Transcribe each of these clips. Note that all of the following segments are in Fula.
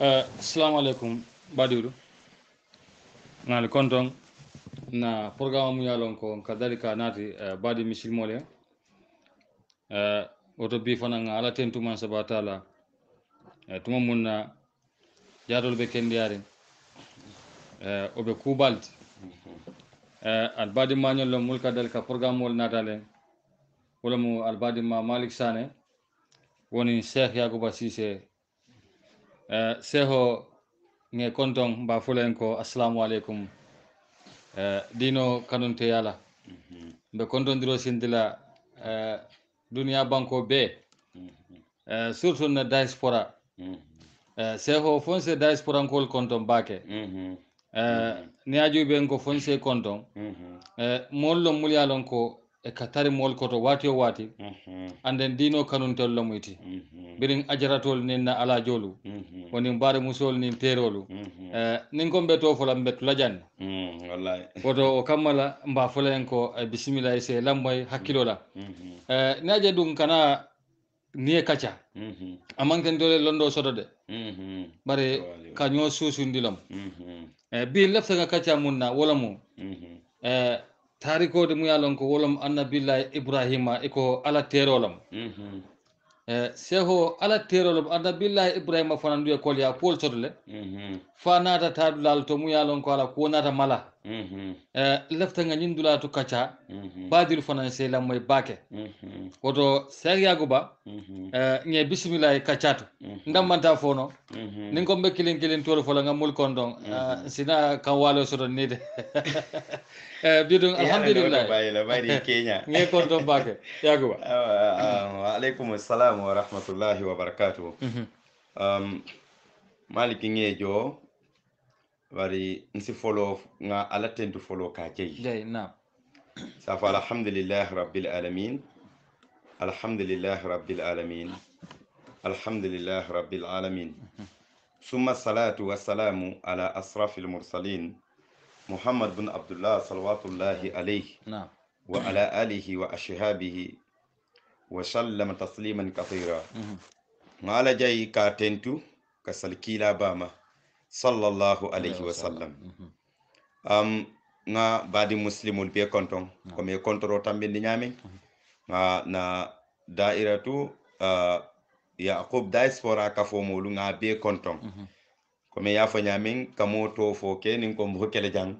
Assalamu alaikum badiru ngal konton na programme mu yalon ko kadalika nati badi misil mole oto bi fana nga ala tentu man sabatala tuma munna jadol be kendiyari obe kubalti al badi mañol lo mul kadalika programme mol natale wala mu al badi ma Malik Sane woni Cheikh Yacouba Cissé seho nge konton mba fulen ko assalamu alaikum dino kanunte yala mbe kontondiro sindila duniya banko be surtout na diaspora seho fonse diaspora nkol konton bake ni ajuɓe ko fonse konton mollo mulyalon ko e katari mol koto wati o wati anden dino kanuntol lomuyti birin ajaratol nin na ala jolu woni mbare musol nin terolu nin ko mbeto fola mbettu lajanne wallahi woto o kammala mba folen ko bismillah se lamboy hakkilola ni aje ɗum kana niye kaca amanken dole londo soto de bare kaño susundilom bi leftaga kaca munna wala mu tarikode mu yalon ko wolom annabillahi ibrahima eko ala terolam seho ala terolom annabillahi ibrahima fanan duye kolya pol sotole fa nata tadulal to mu yalon ko ala ko nata mala leftaga ñindula to kaca badil fanan se lammoy bake woto Cheikh Yacouba ñe bisimillahi kaccatu ndammanta fono nin ko mbe kilin kilin tolu fola nga mul kon sina kan walo soto nide bidun alhamdulillah bayila bari Kenya ñe konton bake Yacouba wa alaikum assalam wa rahmatullahi wa barakatuh Malik ngejo bari nsi follow nga ala tentu follow ka jey na safa alhamdulillah rabbil alamin alhamdulillah rabbil alamin alhamdulillah rabbil alamin summa salatu wassalamu ala asrafil mursalin Muhammad bin Abdullah salawatullahi alayhi wa ala alihi wa ashabihi wa sallama tasliman kathira ngala jay ka tentu ka salkila bama sallallahu alayhi wa sallam nga badi muslimul be konton ko me kontoro tambindi nyami na dairatu Yaqub diaspora ka fo molu nga be konton ko me yafa nyamin kamoto fo ke nin ko mbokele jang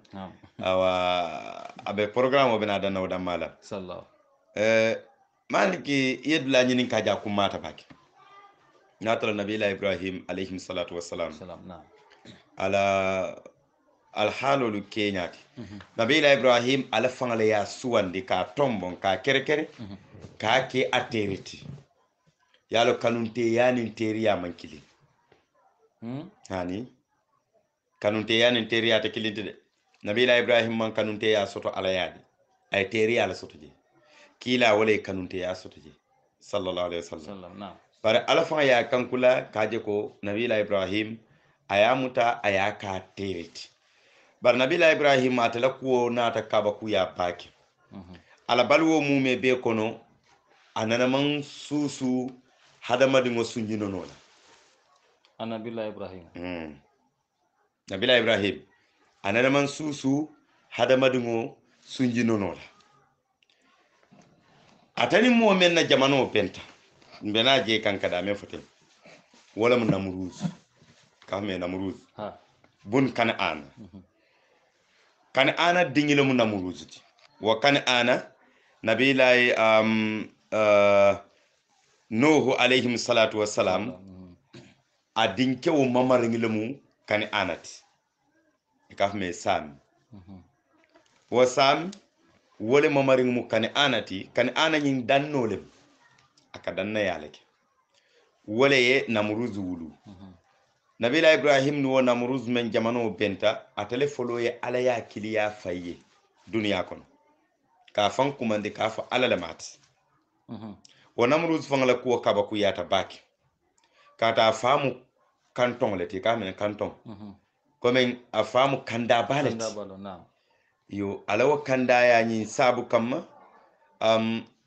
awa abe programme bena da nawda mala sallallahu maliki yedla nyinin ka ja kumata baki natala nabila ibrahim alayhi salatu wassalam ala alhalolu keñati nabila ibrahim ala fangala ya suwandi ka tombon ka kere ka ke ateriti yalo kanunte yanin teriya mankili hani kanunte yanin teriya ta kilinte de nabila ibrahim man kanunte ya soto ala yadi ay teriya ala soto je kila wala kanunte ya soto je sallallahu alaihi wasallam bare ala fanga ya kankula kaje ko nabila ibrahim ayamuta ayaka teriti bar nabila ibrahim atala kuwo nata kaba kuya pake ala balwo mume be kono anana man susu hadamadi ngo sunjino nola nabila ibrahim nabila ibrahim anana man susu hadamadi ngo sunjino nola atani mo men na jamano penta mbena je kankada me fotel wala mun namruz kame namruz bun kan'an kan'ana dingile mu namuruzuti wa kan'ana nabilahi nuhu alayhi salatu wassalam a dinkewo mamaringile mu kan'anati ikaf me sam wa sam wole mamaring mu kan'anati kan'ana nyin dannolem aka danna yalake wole ye namuruzu wulu nabila ibrahim no namruz men jamano benta atele folo ye ala ya kiliya faye duniya kono ka fan kumande ka fa ala lamat wa namruz fangala ko kaba ku yata baki ka ta famu kanton leti ka men kanton komen a famu kanda balet yo alawa kanda ya nyi sabu kamma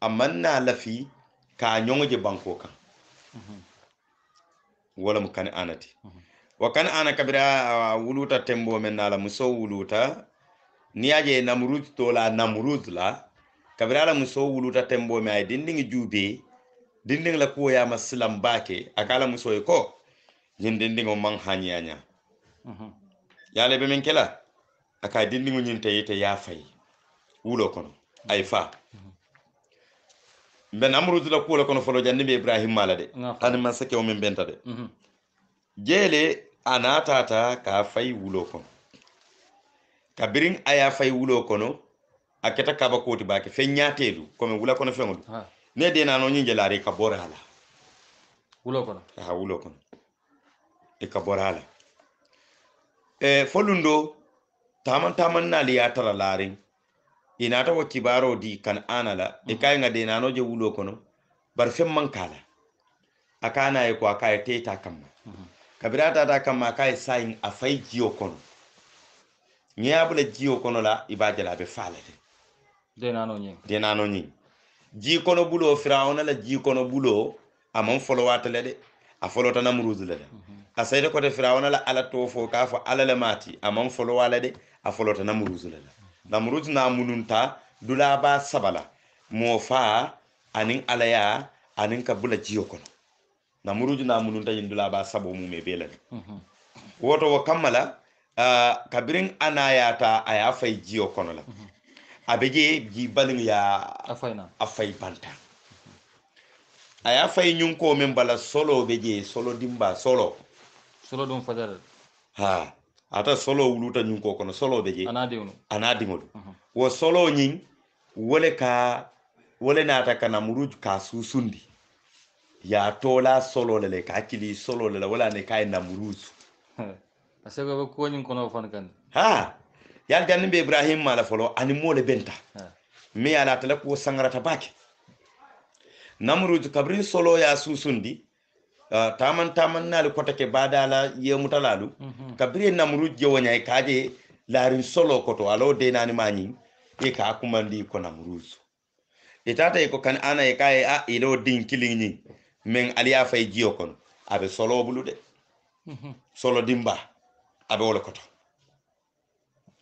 amanna lafi ka nyonje banko kan wala mu kan anati wa kan ana kabira wuluta tembo men nala muso wuluta niyaje namrud to la namrud la kabira la muso wuluta tembo me ay dindingi jube dinding la ko ya maslam bake akala muso ko yin dindingo man hanyanya yale be men kela aka dindingo nyinte yite ya fay wulo kono ay fa ben amrud la ko la kono folo jandi be ibrahim mala de an man sake o men benta de jele anatata ka fay wulo kono kabirin aya fay wulo kono aketa kaba koti bake fe nyatelu comme wula kono fengol ne de nano nyinje laari ka borala wulo kono ha wulo kono e ka borala folundo taman nali ya tara laari inata wa kibaro di kan anala e kay nga de nano je wulo kono bar fem man kala akana e ko akay teta kamma kabirata ta kamma kay sayin a fay jiyo kono nyabule jiyo kono la ibajala be falete de nano nyi ji kono bulo firawna la ji kono bulo amon folo watale de a folo ta namruz le de a sayde ko de firawna la ala to fo ka fo ala le mati amon folo wala de a folo ta namruz le de namruz na mununta dula ba sabala mo fa anin alaya anin ka bula jiyo kono namruz na mununta yin dula ba sabo mu me bele woto wo kammala kabirin anayata aya fay jiyo kono la abeje ji balin ya afay banta aya fay nyun ko men bala solo beje solo dimba solo dum fadal ha ata solo wuluta nyun ko kono solo beje anadimul wo solo nyin wole nata kana muruj ka susundi ya tola solo lele ka kili solo lele wala ne kay na muruj asego ko nyin kono fan kan ha yal janni be ibrahim mala folo ani mole benta mi ala tala ko sangarata bake namruju kabrin solo ya susundi taman nal ko take badala yemutalalu kabrin namruju jowonya kaje larin solo koto alo de nani mani e ka kumandi ko namruju itata e ko kan ana e kai a ilo din kilingni men aliya fay jiyo kon abe solo bulude solo dimba abe wala koto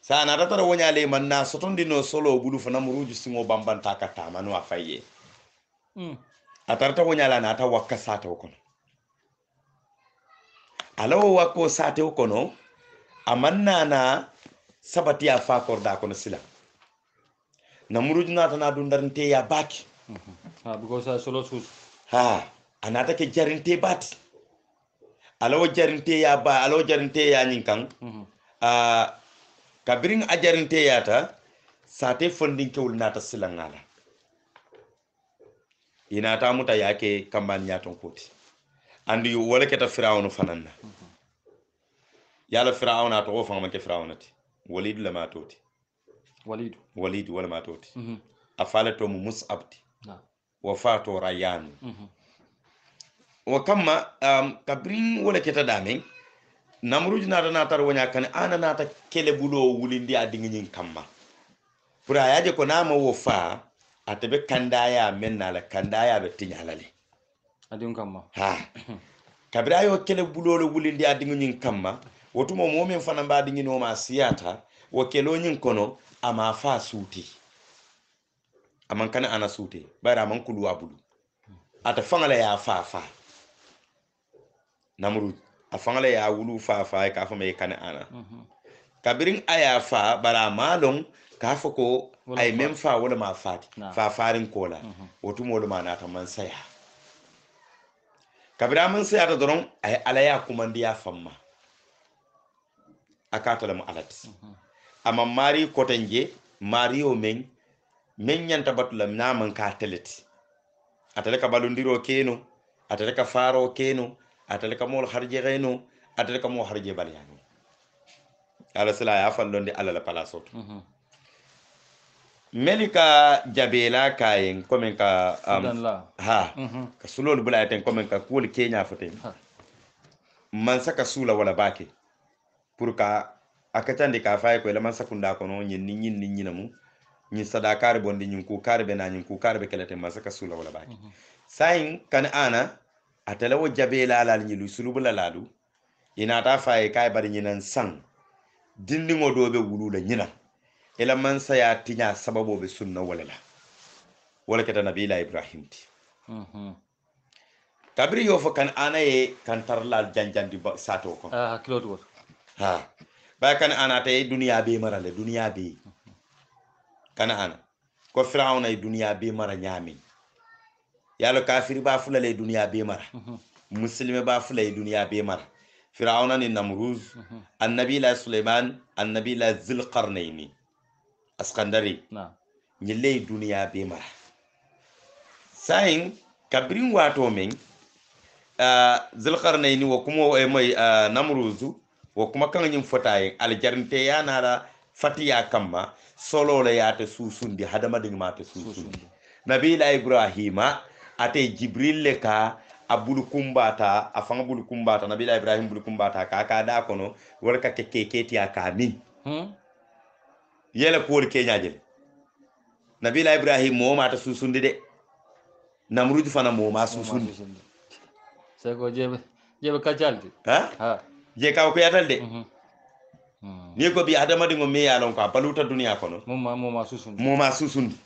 sana ratara wonyale manna sotondi no solo bulu fana muruju singo bambanta kata manu afaye atarta wonyala na ata wakka sate kono alawo wakko sate kono amanna na sabati ya fa korda kono sila na muruju na tana dundarnte ya baki because solo sus anata ke jarinte bat alawo jarinte ya ba alawo jarinte ya nyinkan kabirin ajarinte yata sate fondin kewul nata silangala inata muta yake kamban nyaton koti andi wala keta firawnu fananna yala firawna to fama ke firawnati walid lama toti walid wala ma toti afala to musabti wa fato rayan wa kamma kabrin wala keta damen namruju na tar wonya kan ana nata kele bulo wulindi adingi nyin kamma pura yaje ko nama wo fa atabe kandaya menna la kandaya be tinyalale adin kamma kabira yo kele bulo lo wulindi adingi nyin kamma wotumo momen fana ba dingi no ma siyata wo kelo nyin kono ama fa suti aman kana ana suti bara man kulu abulu ata fangala ya fa namruju afangala ya wulu fa ka fa me kana ana kabirin aya fa bara malon ka fa ko ay mem fa wala ma fati fa farin kola wotu mo ma na ta man saya kabira man saya ta doron ay alaya kumandi ya famma akata lam alat amma mari kotenje mario men nyanta batulam na man ka teleti atale ka balundiro keno atale ka faro keno atale ka mol harje reno atale ka mo harje balyano ala sala ya fallonde ala la palaso melika jabela kayen komen ka ka sulol bulaten komen ka kul kenya foten man saka sula wala bake pour ka akatande ka fay ko la man sakunda ko no nyin namu nyin sadakar bonde nyin ku karbe na nyin ku karbe kelete man saka sula wala bake sayin kan ana atalawo jabela lal nyilu sulubula lalu inata faye kay bari ñinan sang dindiŋo do be wulula ñinan ila man saya tiña sababo be sunna wala la wala keta nabila ibrahim ti kabiri yo fo kan ana ye kan tarlal janjandi sato ko hakkilo to ha ba kan ana tay duniya be marale duniya be kana ana ko firawna e duniya be mara ñaami yalo kafiri ba fulale duniya be mara muslime ba fulale duniya be mara firawna ni namruz annabi la sulaiman annabi la zulqarnaini askandari ñille duniya be mara sayin kabrin wato men zulqarnaini wo kuma e moy namruzu wo kuma kan ñim fotaye aljarnte yanara fatiya kamma solo la yata susundi hadama ding mata susundi nabila ibrahima ate jibril le ka abul kumbata afanga bul kumbata nabila ibrahim bul kumbata ka da kono warka keketi aka min yela ko ke nyaajel nabila ibrahim mo mata susundi de namruju fana mo ma susundi sego jebe kajaldi ha je ka ko yatal de ni ko bi adama dingo me yalon ko baluta duniya kono mo ma susundi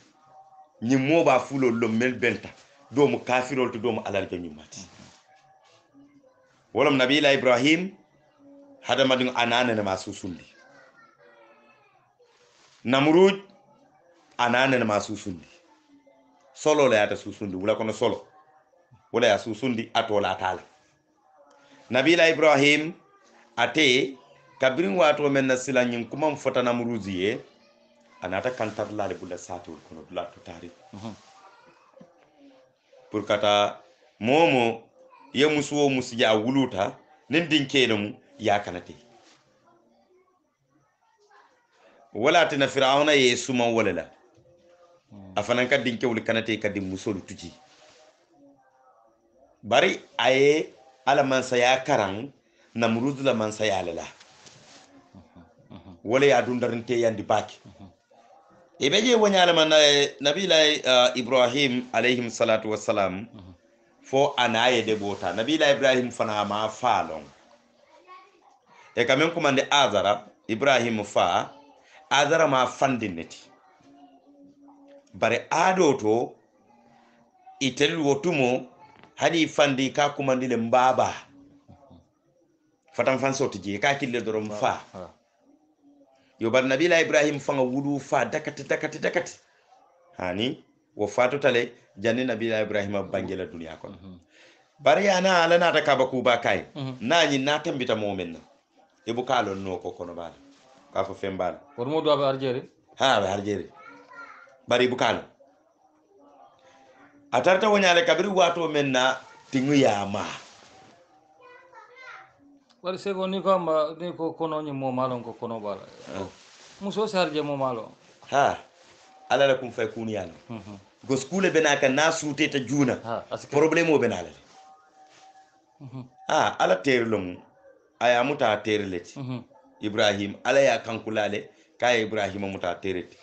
ni mo ba fulo lo mel benta do mo kafirol to do mo alal ke nyumati wolam nabila ibrahim adama dingo anane ma susundi namruj anane ma susundi solo la yata susundi wala kono solo wala ya susundi atola tala nabila ibrahim ate kabirin wato men na silanyin kuma fota namruziye anata kantar lale bulla satul kono dula to tari pour kata momo ye musuwo musija wuluta nen dinkelum ya kanate wala tina fir'auna ye suma wala la afanan ka dinkewul kanate ka dim musolu tuji bari aye ala man saya karan namruz la man saya lala wala ya dundarinte yandi baki e beje wonyala man nabila ibrahim alayhi salatu wassalam fo anaye de bota nabila ibrahim fana ma falon e kamen ko mande azara ibrahim fa azara ma fandineti bare ado to itel wotumo hadi fandi ka kumandile mbaba fatan fan soti je ka kille dorom fa yo bar nabila ibrahim fanga wudu fa dakati hani wo fatu tale janni nabila ibrahim bangela duniya kon bari ana ala nata kaba kuba kai nani nata mbita momen e bu kalo no ko kono bala ka fo fembal por mo do ba arjere ha ba arjere bari bu kalo atarta wonyale kabiri wato menna tingu yama wari sego ni ko ma ni ko kono ni mo malon ko kono bala muso sarje mo malo ha ala la kum fay kun yalla go skule benaka na sute ta juna problème o benala ala terlum aya muta terleti ibrahim ala ya kankulale kay ibrahim muta tereti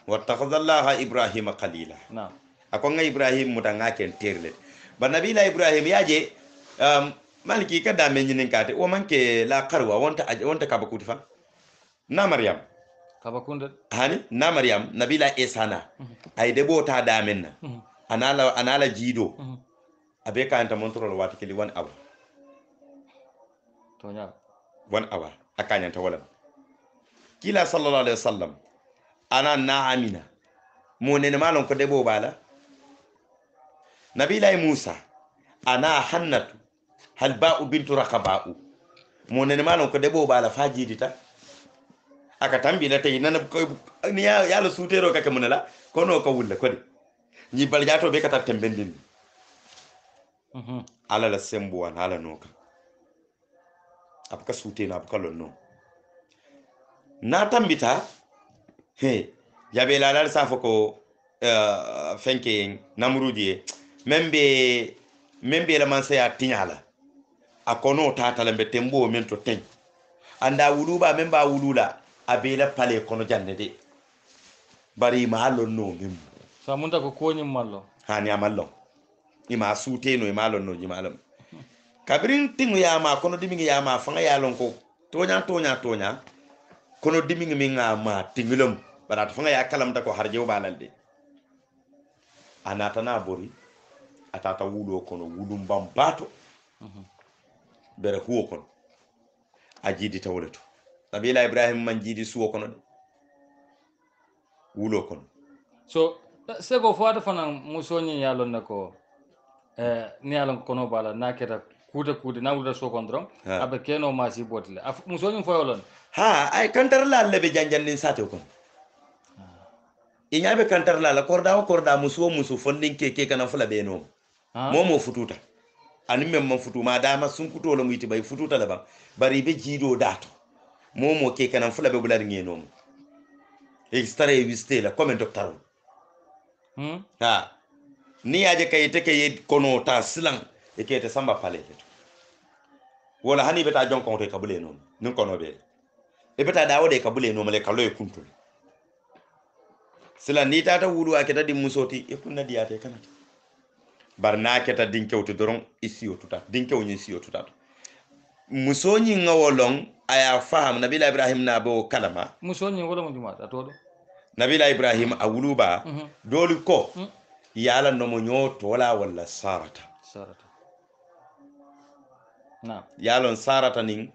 wattakhadhallaha ibrahima qalila na akonga ibrahim muta ngaken terleti ba nabila ibrahim yaje maliki ka dame nyinin kate o manke la qarwa wonta kabakuti fa na maryam kabakunda hani na maryam nabila esana ay debo ta damen na anala jido abe ka anta montrol wati kili 1 hour to nya 1 hour akanya ta wala kila sallallahu alaihi wasallam ana na amina mo ne malon ko debo bala nabila musa ana hannatu hal ba'u bintu raqaba'u mo ne malon ko debo bala fajidita aka tambila tay nana ko ni ya la sutero kake munala kono ko wulle ko de ni bal jato be kata tembendin ala la sembo wan ala noka apka sutena apka lonno na tambita he yabe la la safo ko fenke namrudie membe la man saya tinyala akono tata lambe tembo men to ten anda wuluba memba wulula abela pale kono janne de bari malo no mim samunta ko koni mallo hani amallo ima sute no imalo no jimalam kabirin tingu yama kono dimi yama fanga yalon ko tonya kono dimi mi ngama tingulum barat fanga ya kalam da ko harje balalde anata na bori atata wulo kono wulum bambato bere huwo kono a jiidi tawleto nabila ibrahim man jiidi suwo kono de wulo kono so sego fo fana musoni yalon nako ni yalon kono bala naketa kuude na wuda so kon dron abe keno masi botle musoni fo yolon ha ay kantar la lebe janjandin sate kono iñaɓe kantar la korda musu fondin keke kana fula be no momo fututa ani memma futu ma dama sunkutolo muyti bay fututa la ba bari be jiido dato momo ke kana fula be bular ngeno extrait wiste la comme docteur ha ni aje kayite kay kono ta silan e kete samba pale wala hani beta jon ko te kabule non nun kono be e beta dawo de kabule no male kaloy kuntul sila ni tata wulu aketa di musoti e kunna diate kanata barna keta dinkewto doron isiyo tuta dinkew ni isiyo tuta musoni ngawolong aya faham nabila ibrahim na bo kalama musoni wala mo juma atodo nabila ibrahim a wuluba doli ko yala no mo nyoto wala sarata na yalon sarata nin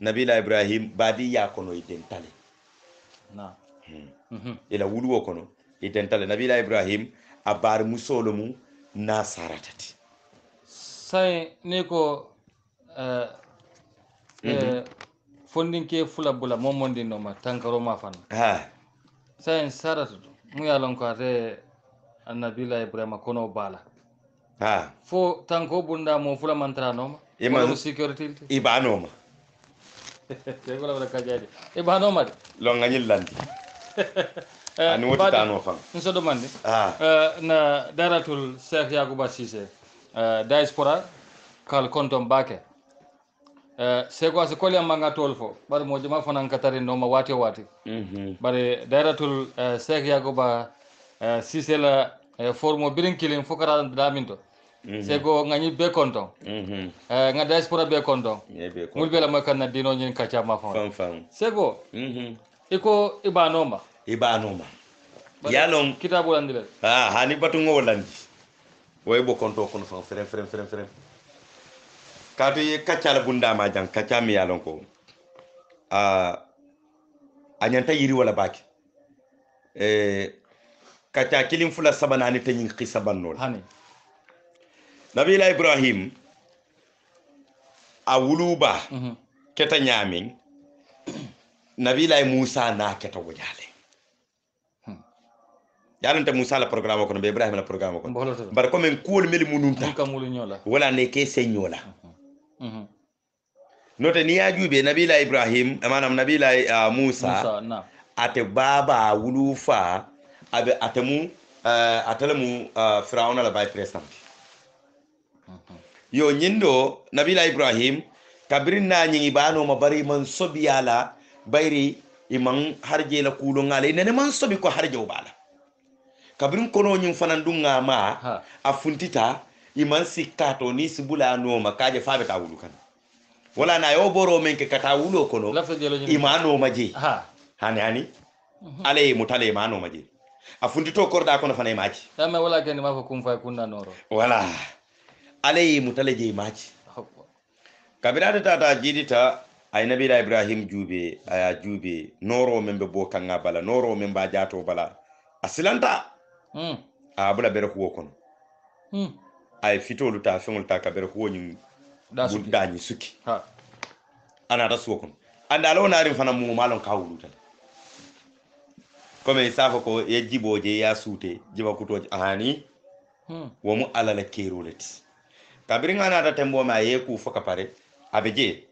nabila ibrahim badi ya kono identale na ila wuluwo kono identale nabila ibrahim a bar musolomu na saratati sai ne ko fondinke fula bula momondi no ma tankaro ma fan ha sai sarata mu yalon ko ate nabila ibrahim kono bala ha fo tanko bunda mo fula mantra no ma iman security ibanoma te ko la kajadi ibanoma longa nyillandi ani woti tano fan nso domandi na daratul Cheikh Yacouba Cissé diaspora kal kontom bake seko ase koli amanga tol fo bar mo jama fanan katari no ma wati bare daratul Cheikh Yacouba Cissé la formo birin kilin fokara daminto seko ngani be konton nga diaspora be konton mulbe la makana dino nyin kacha ma fon seko iko ibanoma yalon kitabu landile hani batu ngolandi way bo konto kono fan frem kato ye kaccala bunda ma jang kaccami yalon ko anyanta yiri wala baki kacca kilim fula sabanani tanyin khisa bannol hani nabila ibrahim a wuluba keta nyamin nabila musa na keta wajale yalante musa la programme ko be ibrahim la programme ko bar ko men kuul meli mununta kamulu nyola wala ne ke senyola note ni ajube nabila ibrahim manam nabila musa ate baba wulufa abe atemu atalemu firauna la bay present yo nyindo nabila ibrahim kabirin na nyi bano mabari man sobiyala bayri iman harje la kulo ngale nene man sobi ko harje ubala kabirin kono nyin fanan dunga ma a funtita iman sikato ni sibula no makaje fabe ta wulu kan wala na yo boro men ke kata wulo kono imano maji hani ale mutale imano maji a funtito korda kono fana maji dama wala ken ma ko kum fa kunna noro wala ale mutale je maji kabirata tata jidita ay nabila ibrahim jube aya jube noro men be bo kanga bala noro men ba jato bala asilanta a bula bere ko kono ay fitolu ta fengol ta ka bere ko nyum dañi suki ana ta suko anda lo narin fana mu malon ka wuluta comme safa ko e jiboje ya sute jiba kutoje ahani wo mu alala keroleti kabirin ana ta tembo ma yeku foka pare abeje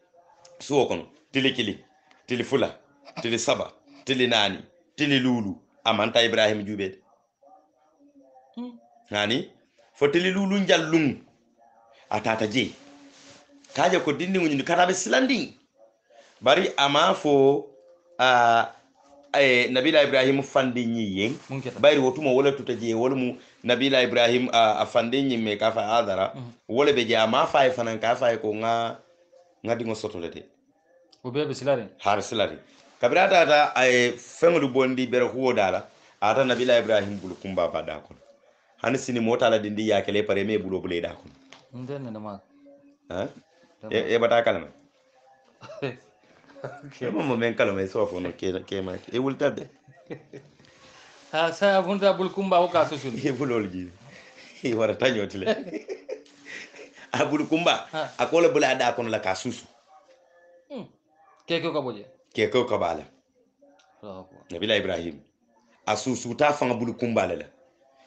suwo kono tili fula tili saba tili nani tili lulu amanta ibrahim jube nani fo tili lulu njallum atata je kaje ko dindi ngi karabe silandi bari ama fo nabila ibrahim fandi ñiyen bayri wotuma wala tuta je wala mu nabila ibrahim a fandi ñimme ka fa adara wala be je ama fay fanan ka fay ko nga ngadi ngo soto lede o bebe silari har silari kabira tata ay fenglu bondi bere huwo dala ata nabila ibrahim bulu kumba bada ko hani sini mota la dindi yakele pare me bulo bule da ko ndene na ma ha e bata kalama ke mo men kalama so fo no ke ma e wultade ha sa funta bul kumba o ka susul e bulol ji e wara tañotile a bulu kumba akola bula da kono la ka susu keke ko boje keke ko bala nabila ibrahim a susu ta fanga bulu kumba la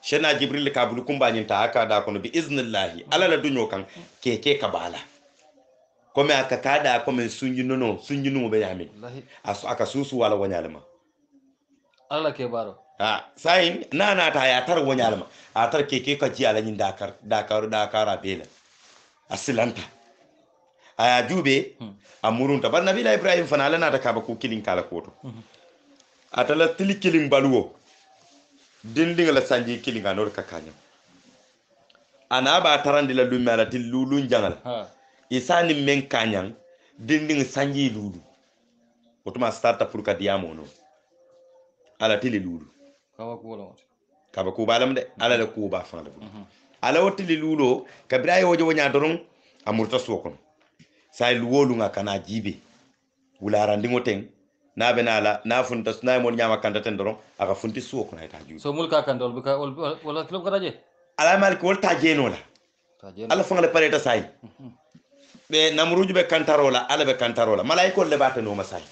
shena jibril ka bulu kumba nyinta aka da kono bi iznillahi ala la dunyo kan keke ka bala kome aka kada kome sunji nuno be yami aka susu wala wanyalma ala ke baro sayin nana ta ya tar wanyalma a tar keke ka ji ala nyin dakar bela asilanta aya jube amurunta bar nabila ibrahim fana ala nata kaba ko kilin kala koto atala tili kilin baluwo dindinga la sanji kilin ga nor kakanya ana ba tarandi la dum ala til lulun jangal isani men kanyan dindinga sanji lulu otuma starta pour ka diamo no ala tili lulu kaba ko balam de ala la ko ba fana ala wotili lulo kabira yojo wonya doron amurta sokon say luwolu nga kana jibe wulara ndingo teng na benala na funta na mon nyama kanta ten doron aka funti sokon ay taju so mulka kandol bika wala club garaje ala mal ko ta jeno la ala fangale pareta say be namruju be kantarola ala be kantarola malaiko le bata no masay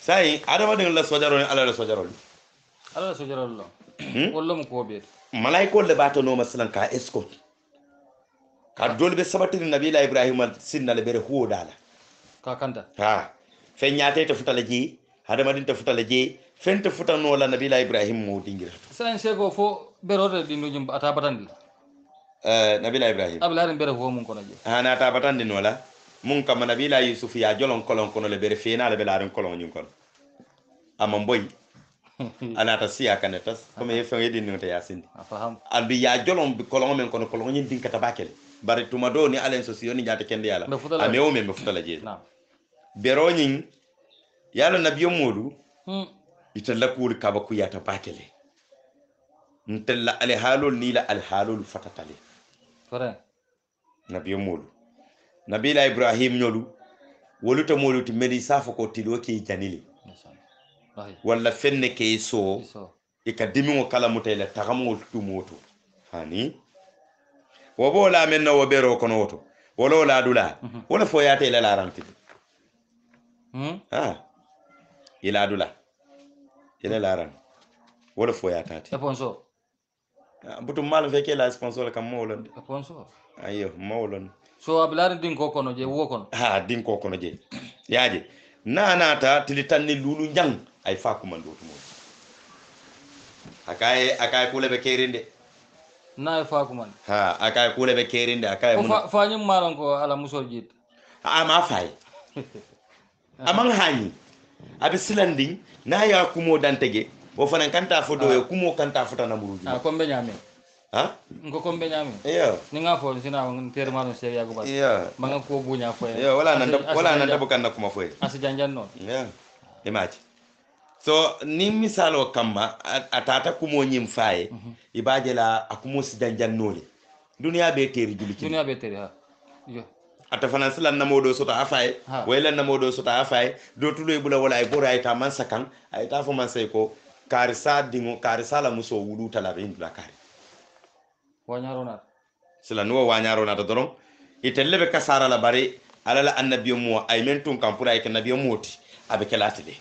say adama den la sojaro ala la sojaro lo wala mo ko be malaiko le bata no masalan ka escort ka dolbe sabatiri nabila ibrahim sinna le bere huo dala ka kanta ha fe nyaate to futala ji hadama din to futala ji fente futano la nabila ibrahim mo dingira sen sego fo berode dinu jum ata batandi nabila ibrahim ablaaren bere huo mun kono je na ata batandi no la mun kam nabila yusuf ya jolon kolon kono le bere fena le belaren kolon nyun kon amam boy anata siya kanetas comme e fe ngedi no te yasin afaham albi ya jolon bi kolon men kono kolon nyin din kata bakele bari tuma do ni alen sosiyo ni jata kende yala ame o men be futala je beroñin yalla nabiyo modu italla kuul kaba ku yata bakele ntella ale halol ni la al halol fatatale fare nabiyo modu nabila ibrahim nyolu woluta modu ti medi safo ko tilo ke janili walla fenne ke so e ka dimi o kala mutele tagamo tumoto hani wobo la men no bero kono woto wolo la dula wala fo yate la laranti ila dula ila laran wala fo yata sponsor butu mal feke la sponsor kam mawlon sponsor ayo mawlon so ablar din ko kono je wo kono din ko kono je yaaje nanata tilitanni lulu jang ay fakuma ndoto mo akay kule be kerinde na fakuman akay kule be kerinde akay mun fanyum maron ko ala musol jit ama fay amang hani abi silanding na ya kumo dantege o fanan kanta fodo e kumo kanta fota na muruji ko be nyame ngo ko be nyame ni nga fo sina ngon ter maron se ya go bas manga ko bunya fo wala nan bukan na kuma fo asi janjan non imaji so ni misalo kamma atata kumo nyim faye ibaje la akumo si janjan nole dunia be teri juliki dunia be teri yo ata fana silan namodo sota afaye wayla namodo sota afaye do tuloy bula wala ay bora ay ta man sakan ay ta fo man say ko karisa dingo karisa la muso wulu tala be indula kari wanyarona silan wo wanyarona to doron itelle be kasara la bare alala annabiyo mo ay mentun kam pura ay ke nabiyo moti abe kelati de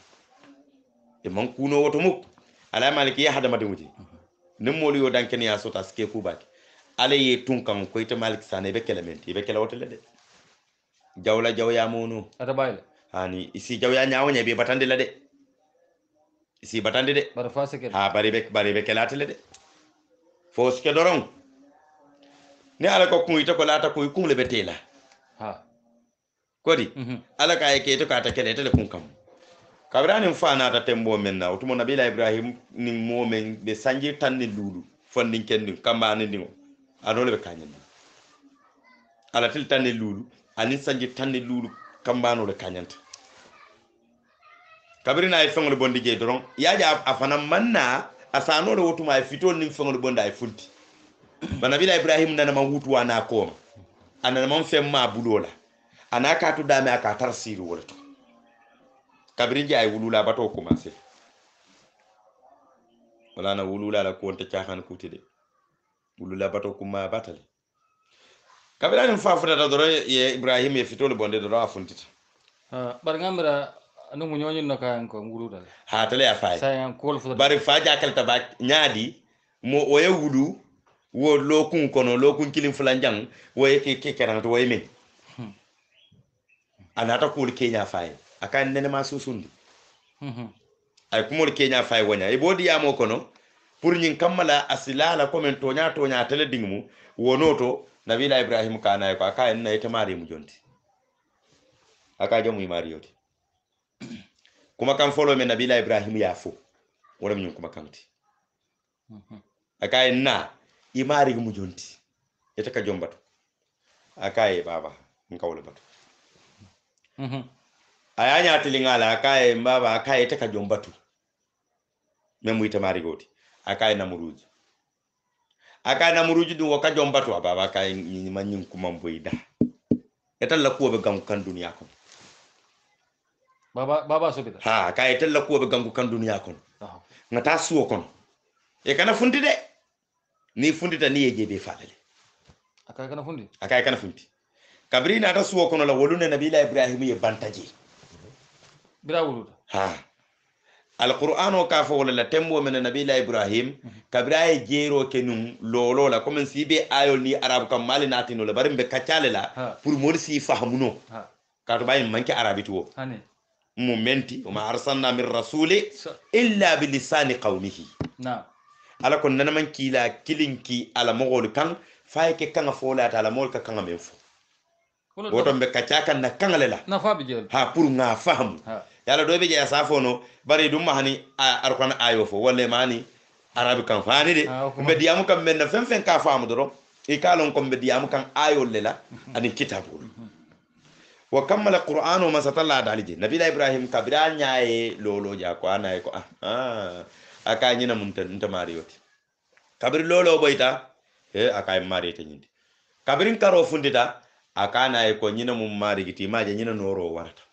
e man kuno woto muk ala maliki ya hada madumuti nim moli yo danken ya sota ske ku baki ale ye tun kan ko ite malik sane be kelementi be kela woto le de jawla jawya mono ata bayla hani isi jawya nyaawo be batande la de isi batande de bar fase ke bari be kelati le de fos ke doron ni ala ko kun ite ko lata ko kum le betela kodi ala ka ke to ka ta kele tele kun kam kabrani mfana ta tembo men na otumo nabila ibrahim ni momen be sanji tanni lulu fondin kendi kamba ni dingo anole be kanyen ala til tanni lulu ani sanji tanni lulu kamba no le kanyanta kabrina ay fengol bondi je doron yaja afana manna asano le wotuma ay fitol ni fengol bondi ay funti banabila ibrahim nana ma wutu wana ko anana man femma bulola anaka to dame aka tarsiru wolto kabrin jaay wulula bato commencé wala na wulula la ko wonta caaxan kuti de wulula bato kuma batale kabran fa fata doro ye ibrahim ye fitol bonde doro afuntita bar ngamira anu mu nyonyin no kan ko wulula ha tale afay sayan kol fu bari fa jakal tabak nyaadi mo oye wulu wo lokun kono lokun kilim fulanjang wo ke keran to way men anata ko kenya fay akan nene ma susundi ay kumol kenya fay wonya e bodi yamo kono pour nyin kamala asilala komen tonya tele dingmu wonoto nabila ibrahim kana ko aka en nay tamari mu jonti aka jamu mariyoti kuma kan folo men nabila ibrahim ya fo wala nyin kuma kanti aka en na imari mu jonti ete ka jombatu aka e baba ngawle batu ayanya tilingala akaye mbaba akaye teka jombatu memu itamari goti akaye namuruji du waka jombatu baba akaye manyin kuma mboida etalla ko be gam kan duniya kon baba sobita ha akaye etalla ko be gam kan duniya kon ngata suwo kon e kana fundi de ni fundita ni yeje be falale akaye kana fundi kabrina ta suwo kono la wolune nabila ibrahim ye bantaji bira wuluda ha alqur'ano ka fo wala tembo men nabila ibrahim kabira e jero kenum lolo la comme si be ayol ni arab kam mali natino la barim be kacale la pour mo si fahmuno ka to bayin manki arabiti wo mo menti o ma arsalna min rasuli illa bi lisani qawmihi na ala kon nana man kila kilinki ala mogol kan fayke kan fo la ta ala mol ka kan men fo woto be kacaka na kangale la na fabi jël ha pour nga faham yalla do be je safono bari dum mahani arkan ayo fo wala mani arabi kan fani de be diamu kam men na fen ka famu do e kalon ko be diamu kan ayo lela ani kitabul wa kammala qur'anu ma satalla dalije nabi ibrahim kabira nyaaye lolo ja ko anay ko aka nyina mun tan mariyoti kabir lolo boyta aka mariyete nyindi kabirin karo fundita akana ko nyina mum mari giti maje nyina noro warata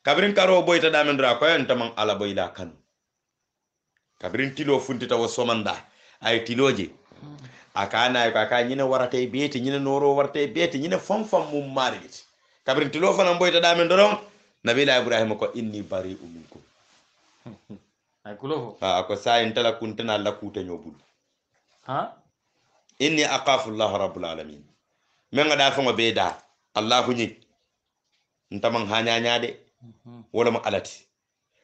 kabrin karo boyta damen dra ko en tamam ala boyla kan kabrin tilo funtita wo somanda ay tiloje akana ko aka nyina warata beeti nyina noro warata beeti nyina fam mum mari giti kabrin tilo fanam boyta damen dron nabila ibrahim ko inni bari'u minkum ay kulo ko sa en tala kuntana la kuta nyobul inni aqafu allah rabbul alamin men ga da fa be da Allahu ni ntaman hanya de wala ma alati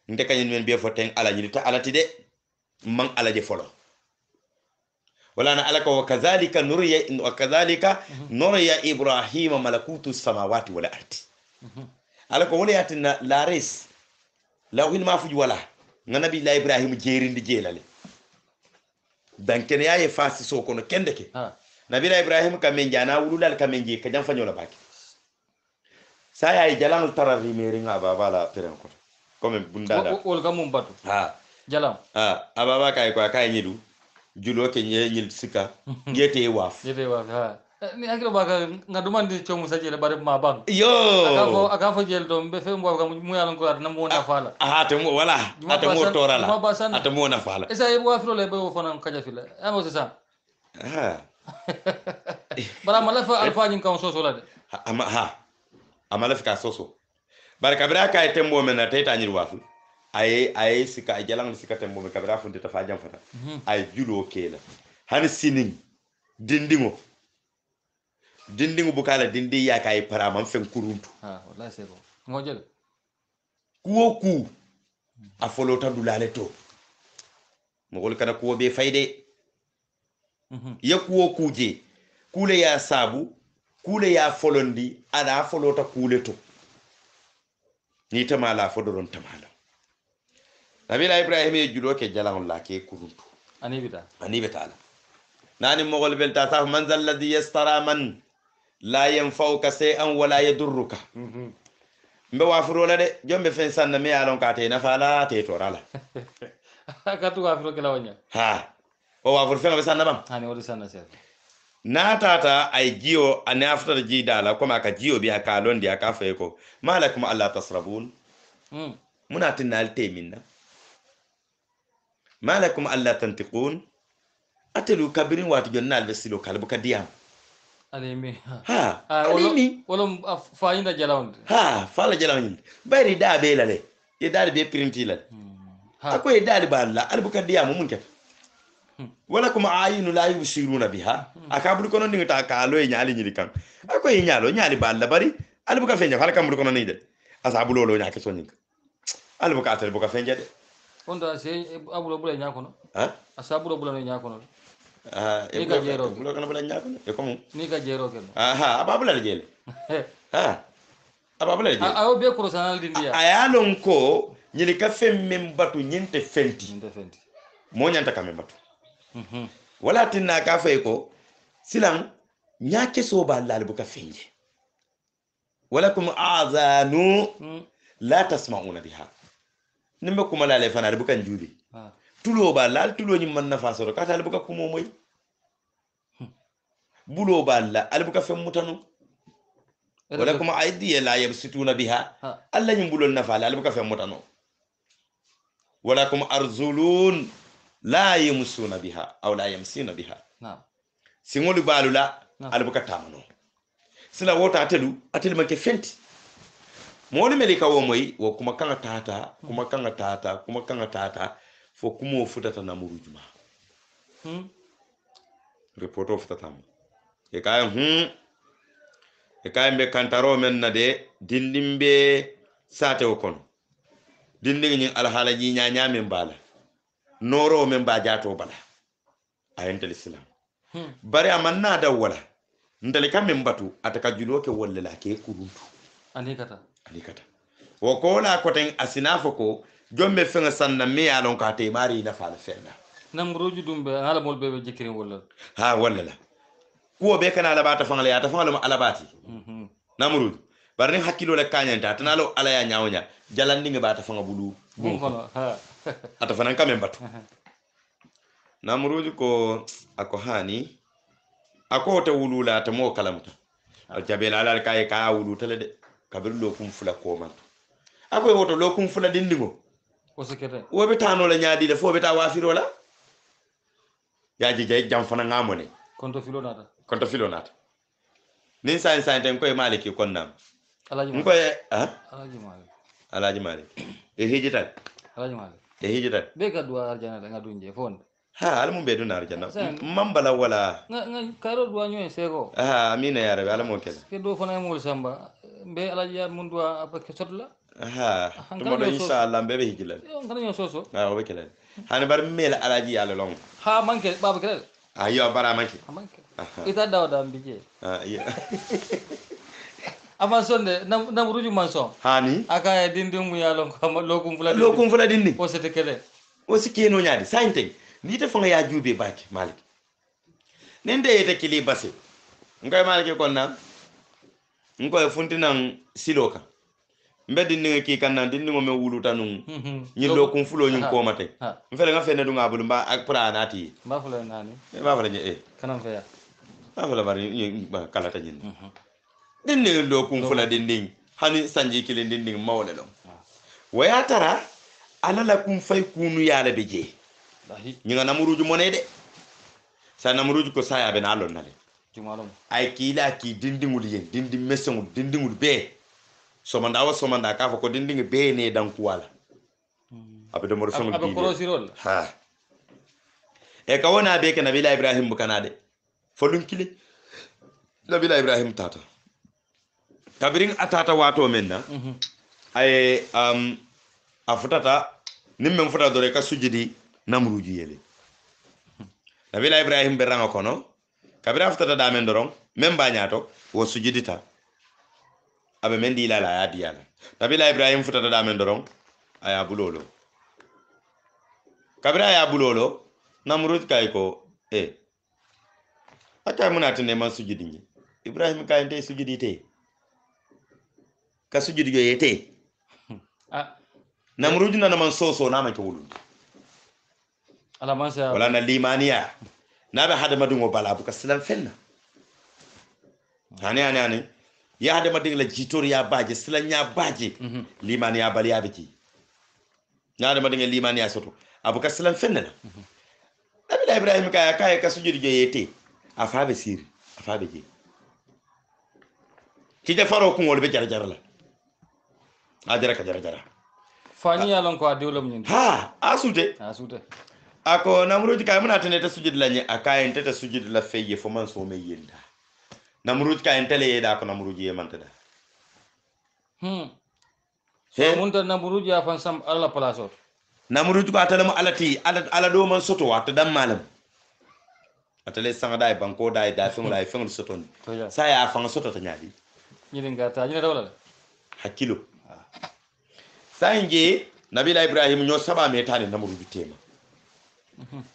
nte kanyen men be fo ten ala ni ta alati de man alaje folo wala na alaka wa kadhalika nuriya ibrahima malakutu samawati wal ardi alaka wala yatina la res la win ma fuji wala nganabi la ibrahim jerindi jelale dan ken yaye fasi so kono kendeke nabila ibrahim kamen jana wululal kamen je ka jam fanyola baki saya ay jalang tarari meri nga baba la peren ko comme bundada wol gamum batu jalam ababa kay ko kay nyidu julo ke nyil sika yete waf ni agro baga ngadumandi chomu sajele bare ma bang yo akafo jel dom be fe mbo gam mu yalan ko na mo na fala te mo wala ate mo torala ate mo na fala esa e waflo le be wo fonan kaja fila amo se sa bara malafa alfa nyin kan soso la de amala fika soso bare kabira kay tembo men na tayta nyir wafu ay sika ay jalang sika tembo men kabira funte ta fa jam fata ay julo kela han sinin dindingu bukala dindi ya kay para man fen kuruntu wallahi sebo ngojel kuoku a folota dulale to mogol kana kuo be fayde ya kuoku je kule ya sabu kule ya folondi ada folota kule to ni tamala fodoron tamala nabila ibrahim e julo ke jalan la ke kuruntu ani betala nani mogol belta ta man zal ladhi yastara man la yanfauka shay'an wala yadurruka mbe wafuro la de jombe fen sanna me alon ka te na fala te torala ka tu wafuro kala wanya ha o wafuro fen be sanna bam hani wodi sanna se na tata ay jiyo an aftar jidala kuma ka jiyo bi aka londi aka fe ko malakum alla tasrabun muna tinal teminna malakum alla tantiqun atelu kabirin watu jonnal be silo kalbu kadiyam alimi ha alimi wala fayinda jalawnd ha fala jalawnd bari da be lale e dal be printi la ako e dal balla albu kadiyam mun ket wala kuma ayinu la yusiruna biha akabul kono ni ta ka lo e nyaali nyili kan ako e nyaalo nyaali balla bari albu ka fenya fala kamul kono ni de asabu lolo nyaake sonni albu ka atel bu ka fenja de onda se abulo bula nyakono ha asabu bula nyakono e ka jero bulo kana bula nyaako e ko mum ni ka jero ken aha ababula le jele ha ababula le jele ayo be ko sanal dindiya ayalon ko nyili ka femmem batu nyinte fenti mo nyanta ka membatu wala tinna ka fay ko silan nyaake so ba lal bu ka fenje walakum azanu la tasma'una biha nimbe kuma lale fana bu kan jubi tulo ba lal tulo nyi man nafa so ka tal bu ka kumo moy bulo ba la al bu ka fem mutanu walakum aydiya la yabsituna biha alla nyi bulo nafa al bu ka fem mutanu walakum arzulun la yamsuna biha aw la yamsina biha singolu balula al bu ka tamano sila wota atelu make fenti moni melika wo moy wo kuma kanga tata fo kumo futata na murujuma reporto futata e kay be kantaro men na de dindimbe sate o kono dindingi ni alhala ji nyanya men bala noro men ba jato bala ayentel islam bari amanna da wala ndale kam men batu ataka julo ke wolle la ke kuruntu anikata wo ko la ko ten asinafo ko jombe fenga sanna me alon ka te mari na fala fenna namruju dumbe ala mol bebe jikirin wala ha walla la ko be kana la bata fangale ya ta fangale mo alabati namruju barni hakilo le kanyanta tanalo ala ya nyaawnya jalandi ngi bata fanga bulu kono ha ata fanan kam batu namruju ko ako hani ako ta wulula ta mo kalamta al jabel ala kay ka wulu tele de kabir lokum fula ko man ako woto lokum fula dindigo o sekete wo be tano la nyaadi de fo be ta wafiro la yaaji jay jam fana ngamone konto filo nata nin sa ten koy maliki konnam alaji ko alaji malik e hijitat e hijitat be ka duwa arjana da ngadunje fonde ha alamu be dun arjana mambala wala nga karo duwa nyoy sego ha amina ya rabbi alamu kela ke do fana mo samba be alaji ya mun duwa apake sotla ha tumo do inshallah be hijilal on kana nyo soso ha o be kela hani bar mel alaji ya long ha manke baba kela ayo bara manke ita dawda mbije iya ama sonde nam ruju manson hani aka dindin mu ya lokum fula dindi o sete kele o sikeno nyaadi sainte ni te fanga ya jube baki malik nende yete kili base ngoy malik ko na ngoy funtinan siloka mbedi ni ki kan nan dindi ngome wuluta nun ni lokum fulo nyum ko mate mfele nga fene du ngabulu mba ak pranati mba fulo nani mba fulo je kanam fe ya mba fulo bari ba kala ta jinn dindi lokum fulo dindi hani sanji kili dindi mawle lo waya tara alala kum fay kunu yala be je ñinga namuruju monede sa namuruju ko saya be na lon nale jumalum ay kila ki dindingul yen dindi mesengul dindingul be somanda ka fa ko dindingi be ne dan ko wala abe do mo fengul abe korosirol ha e ka wona be ke nabi ibrahim bu kanade fo dum kile nabi ibrahim tata tabirin atata wato menna ay afutata nimme futa dore ka sujudi namruju yele nabi ibrahim be ranga kono kabira futata da men doron men bañato wo sujudita abe men di la ya diala nabi ibrahim futata da men doron aya bulolo kabira ya bulolo namrud kay ko ata munata ne man sujudi ni ibrahim kay nte sujudi te ka sujudi yo yete namrud na man soso na man ko wulu ala man sa wala na limaniya na be hada madungo bala bu ka salam fenna ani ya hada madin la jitor ya baje salam nya baje limaniya bali ya biki na hada madin limaniya soto abu ka salam fenna nabi ibrahim kay ka sujudi yo yete afabe sir afabe je ki defaro ko ngol be jar jar la adira ka jar jar fani yalon ko adiwlam nyin ha asute ako namruji kay muna tane ta sujud lañi akayen ta sujud la feye fo man so me yenda namruji kay tele yeda ko namruji e manta da so mun ta namruji afan sam alla place namruji ko atale mo alati ala do man soto watta dam malam atale sanga dai banko dai da fengo dai fengo soto sa ya afan soto ta nyaadi ñi ngata ñi dawla hakilo sange nabila ibrahim ño saba me tane namruji tema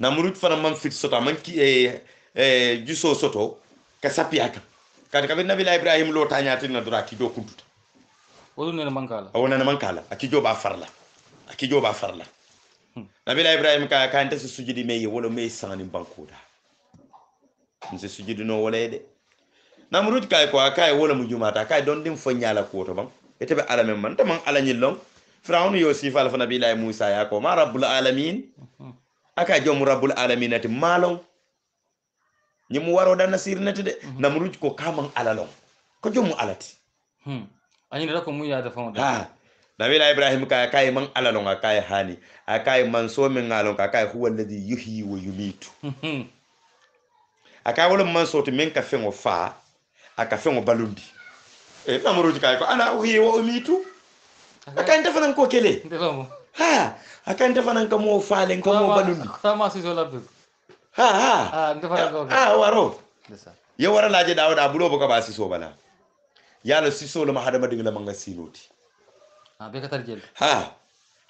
namrud fana man fit soto man ki juso soto ka sapiaka kad ka nabila ibrahim lo tañati na dura ki do kuntuta wolu ne mankala wona na mankala akijo ba farla nabila ibrahim ka ante su sujudi me wala me sani bankoda nse sujudi no wala de namrud kay ko kay wala mu jumata kay don dim fo nyala ko to bam ete be alamen man tam ala nyillon firawnu yosif al fa nabila musa ya ko ma rabbul alamin aka jom rabbul alamin ati malon ñimu waro da nasir nati de namruj ko kaman alalon ko jom alati ani da ko mu ya da fawda ha nabila ibrahim kay man alalon kay hani akay man so min ngalon kay huwa alladhi yuhyi wa yumitu akay wala man so to men ka fengo fa aka fengo balundi namruj kay ko ana uhyi wa umitu akay defanan ko kele ndelomo ha akan defanan ka mo faalen ko mo balundi tama si so labdu defanan ko waro ye wara laaje dawda bulo boko ba si so bala yalla si so ma hada mading la manga sinoti be ka tarjel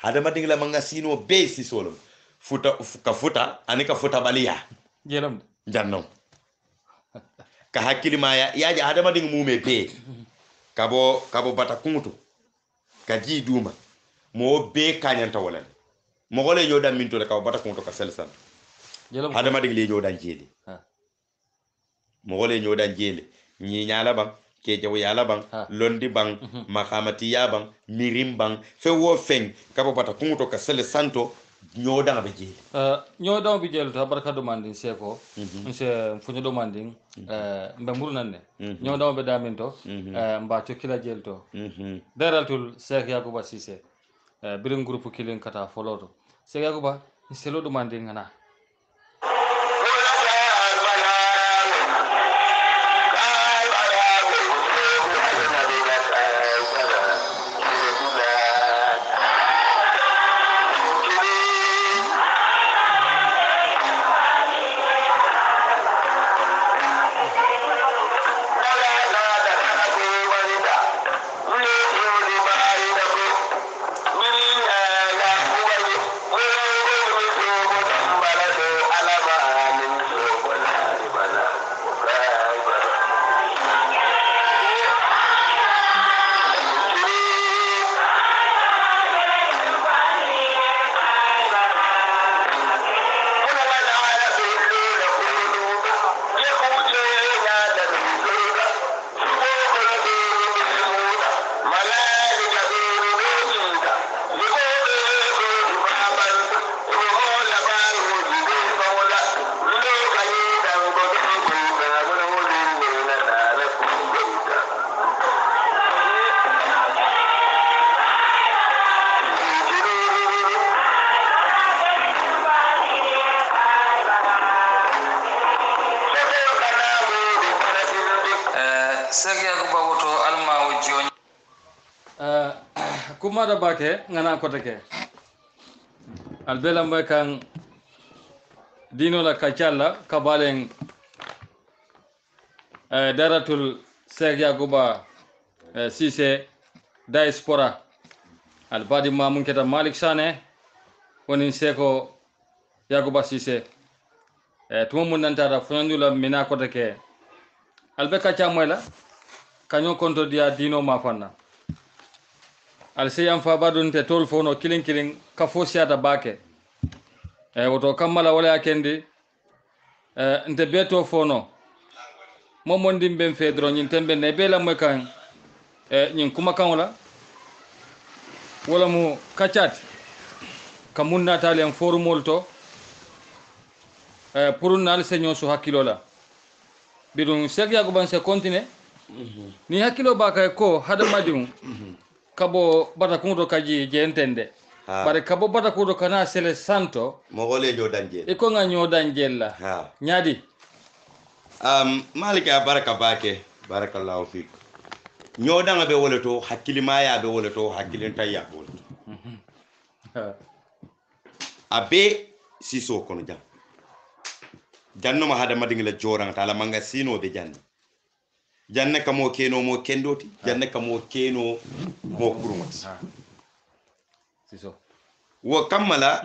hada mading la manga sino be si so futa ani ka futa baliya jelam jannom ka hakili ma ya hada mading mume be kabo bata kungutu ka ji duma mo be kanyanta wala mo gole yoda minto le ka bata ko to ka selsan hada ma digle yoda jeli mo gole yoda jeli ni nyala bang ke jaw yala bang londi bang makamati ya bang mirim bang fe wo feng ka bata ko to ka selsanto nyoda be jeli nyoda be jeli to barka do mandin seko nse funyo do mandin mbe murnan ne nyoda be daminto mba chokila jeli to daratul sek yakuba sise birin groupe kilin kata foloto sega kuba selo do mande ngana kuma da bake ngana ko take albela mbay kan dino la kacalla kabalen daratul Sheikh Yakuba Cissé diaspora albadi mamun keta Malik Sane wonin seko yakuba sise tuma mun nantata fonandula mina kota ke albe kacha moyla kanyo konto dia dino ma fanna al seyam fa badun te tol fono kilin ka fo siata bake woto kammala wala yakendi nte beto fono momondim ben fedro nyin tembe ne bela moy kan nyin kuma kan wala mu kachat kamunna talen formol to pour nal seño su hakkilo la bidun sek yago ban se continue ni hakkilo ba kay ko hada majum kabo bata kunto kaji je entende bare kabo bata kunto kana sele santo mo gole jo danje e ko nga nyo danjel la nyadi malika baraka bake barakallahu fik ñodanga be wole to hakkilimaya be wole to hakkilintaya be wole to abe siso kono jam janno ma hada madingila joranga tala manga sino be janne janne kamo keno mo kendoti janne kamo keno mo kurumati siso wo kammala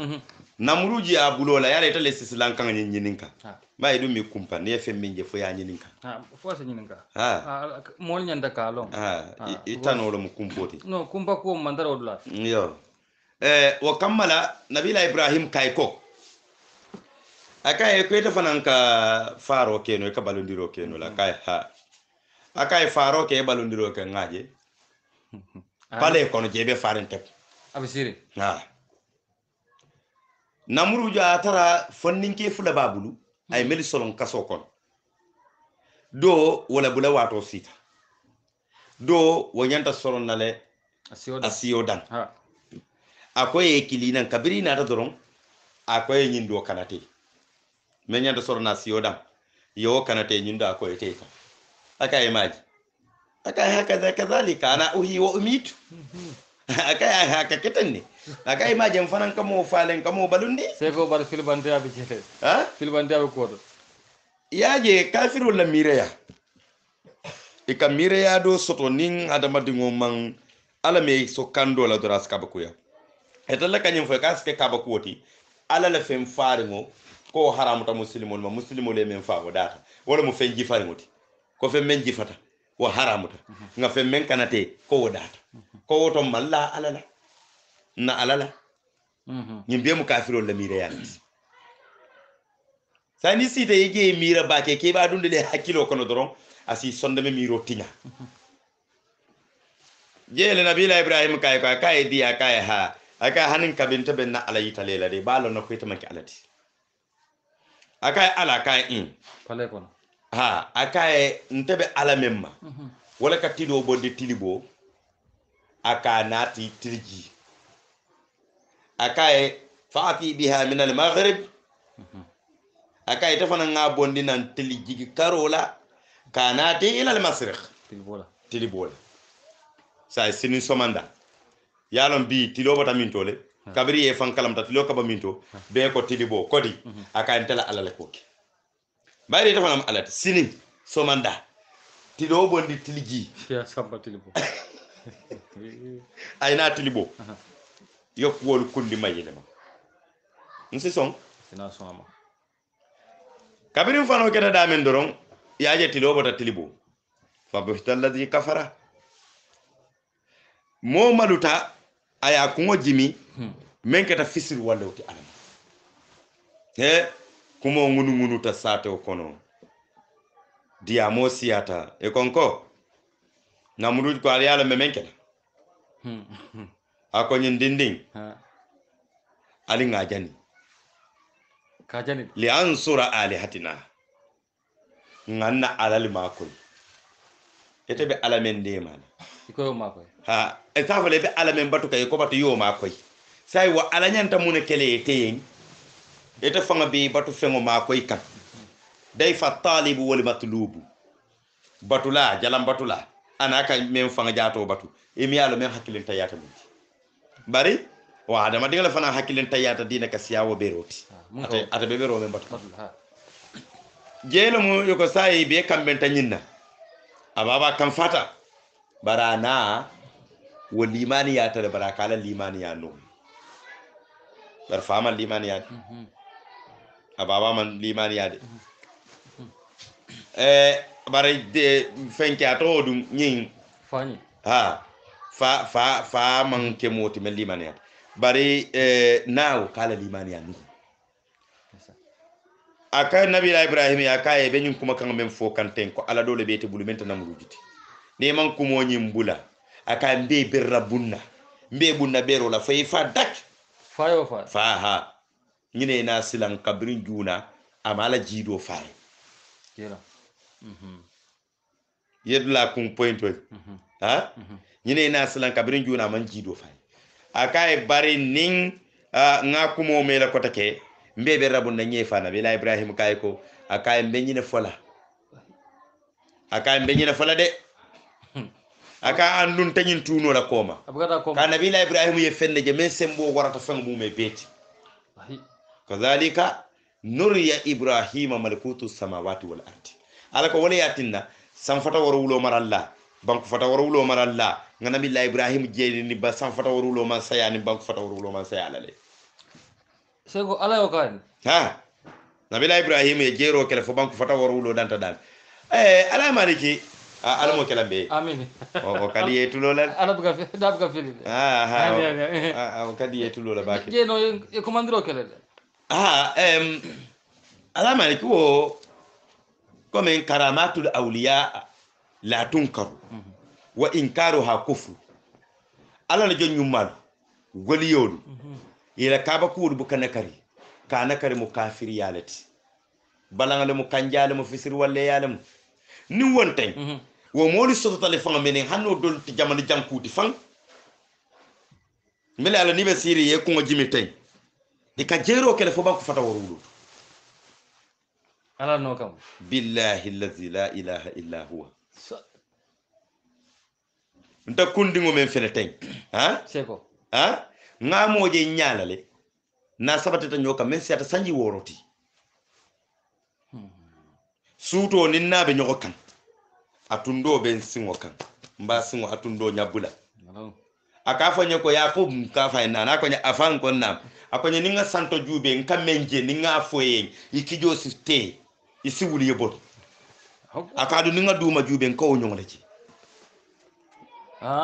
namruji abulola yala itale sisilan kan nyininka ba idu mi kumpa ne fe minje fo ya nyininka fo sa nyininka mol nyanda kalo itano lo mu kumpoti no kumpa ko mandara odula yo wo kammala nabila ibrahim kayko akaye ko ita fananka faro keno ka balondiro keno la kay akaye faro ke balondiro ke ngaje pale kono jebe farentep abisiri namruju atara fonninke fula babulu ay meli solon kaso kon do wala bula wato sita do wonyanta solon nale asiyo dan akoye kilinan kabirina ta doron akoye nyindo kanate menyanta solon asiyo dan yo kanate nyindo akoye teta akaye maji akaye hakaza kadhalika ana uhi wa umitu akaye haka ketanni akaye maji mfanan kamo falen kamo balundi seko bar filbante abi jete filbante abi kodo yaje kafiru la mireya ika mireya do soto nin adama dingo man ala me so kando la doras kabakuya etalla kanyum fo kaske kabakuoti ala la fem faringo ko haramuta muslimol ma muslimol e men faabo data wala mo fen jifaringoti ko fen men jifata wa haramuta nga fen men kanate ko data ko woto malla alala na alala nyimbe mu kafiru la mireya sani sita yege mira bake ke ba dundele hakilo kono doron asi sondeme miro tinya jele nabila ibrahim kay dia kay ha aka hanin kabinta ben na ala yitalela de balo no koyta manki alati aka ala kay pale kono aka ntebe ala memma wala ka tido bodde tilibo aka nati tilji aka faati biha min al maghrib aka ita fana nga bondi nan tili jigi karola kanate ila al masriq tilibola sa sinin somanda yalon bi tilo bata mintole kabri e fan kalamta tilo kaba minto be ko tilibo kodi aka entela alale koki bayri ita fana alati sinin somanda tilo bondi tiliji ya samba tilibo ayna tilibo yok wol kundi mayele ma nsi son sina soma kabirin fano keda damen doron yaje tilo bota tilibo fa bihtalladi kafara mo maluta aya kungo jimi men keta fisir wallawti alam kumo ngunu ta sato kono dia mo siata e konko namudu ko ala men keta akonyin dinding ali ngajani kajani li ansura alihatina nganna alal makul ete be alamen de man iko makoy etafale be alamen batu kay ko batu yo makoy say wa alanyanta mun kele teyin ete fanga be batu fengo makoy kan day fa talib wal matlub batula jalam batula anaka men fanga jato batu e mi yalo men hakilin tayata mun bari wa adama dingala fana hakilin tayata dina ka siyawo beroti ate be bero men batu jelo mu yoko sai be kamben tanyinna ababa kan fata barana wo limani ya tare barakala limani ya no bar fama limani ya ababa man limaniya de bare de fenke ato dum nyin fani ha fa man ke moti men limaniya bare nawo kala limaniya nu aka nabi ibrahim ya kaye be nyum kuma kan men fo kanten ko ala dole be te bulu men tan namrujiti ne man kumo nyim bula aka mbe birra bunna mbe bunna bero la fay fa dak fayo fa ha nyine na silan kabrin juna amala jido fa kira yedla kun point ha nyine na silan kabrin juna man jido fa aka e bari ning nga kumo me la kotake mbe be rabun na nyefa na bila ibrahim kay ko aka mbe nyine fola aka mbe nyine fola de aka andun tanyin tuno la koma ka nabila ibrahim ye fenne je men sembo warata fang mu me beti kazalika nuriya ibrahima malakutu samawati wal ardi alaka wala yatinna sam fata woro wulo maralla banku fata woro wulo maralla nga nabila ibrahim je ni ba sam fata woro wulo man sayani banku fata woro wulo man sayala le sego ala yo kan ha nabila ibrahim ye jero kele fo banku fata woro wulo danta dal ala maliki ala mo kala be amin o kadi yetulola ala buga fili o kadi yetulola baki je no e commandiro kele ala maliki wo comme karamatul awliya la tunkaru wa inkaruha kufru ala la jon nyumal goliyolu ila kaba kuul bu kanakari kanakari mu kafir yalati balangale mu kanjale mu fisir walle yalem ni wonten wo moli soto tale fanga menen hanno dol ti jamani jankuti fang mele ala ni be siri ye ko jimi tay e ka jero kele fo banko fata worulu ala no kam billahi allazi la ilaha illa huwa nta kundingo men fene tay ha seko ha ngamoje nyalale na sabatata nyoka men siata sanji woroti suto ninnabe nyoko kan atundo ben singo kan mba singo atundo nyabula akafanya ko yakub kafa nana akonya afan ko nam akonya ninga santo jube nka menje ninga foye ikijo siste isi wuli yebot akadu ninga duma jube nka onyongole ci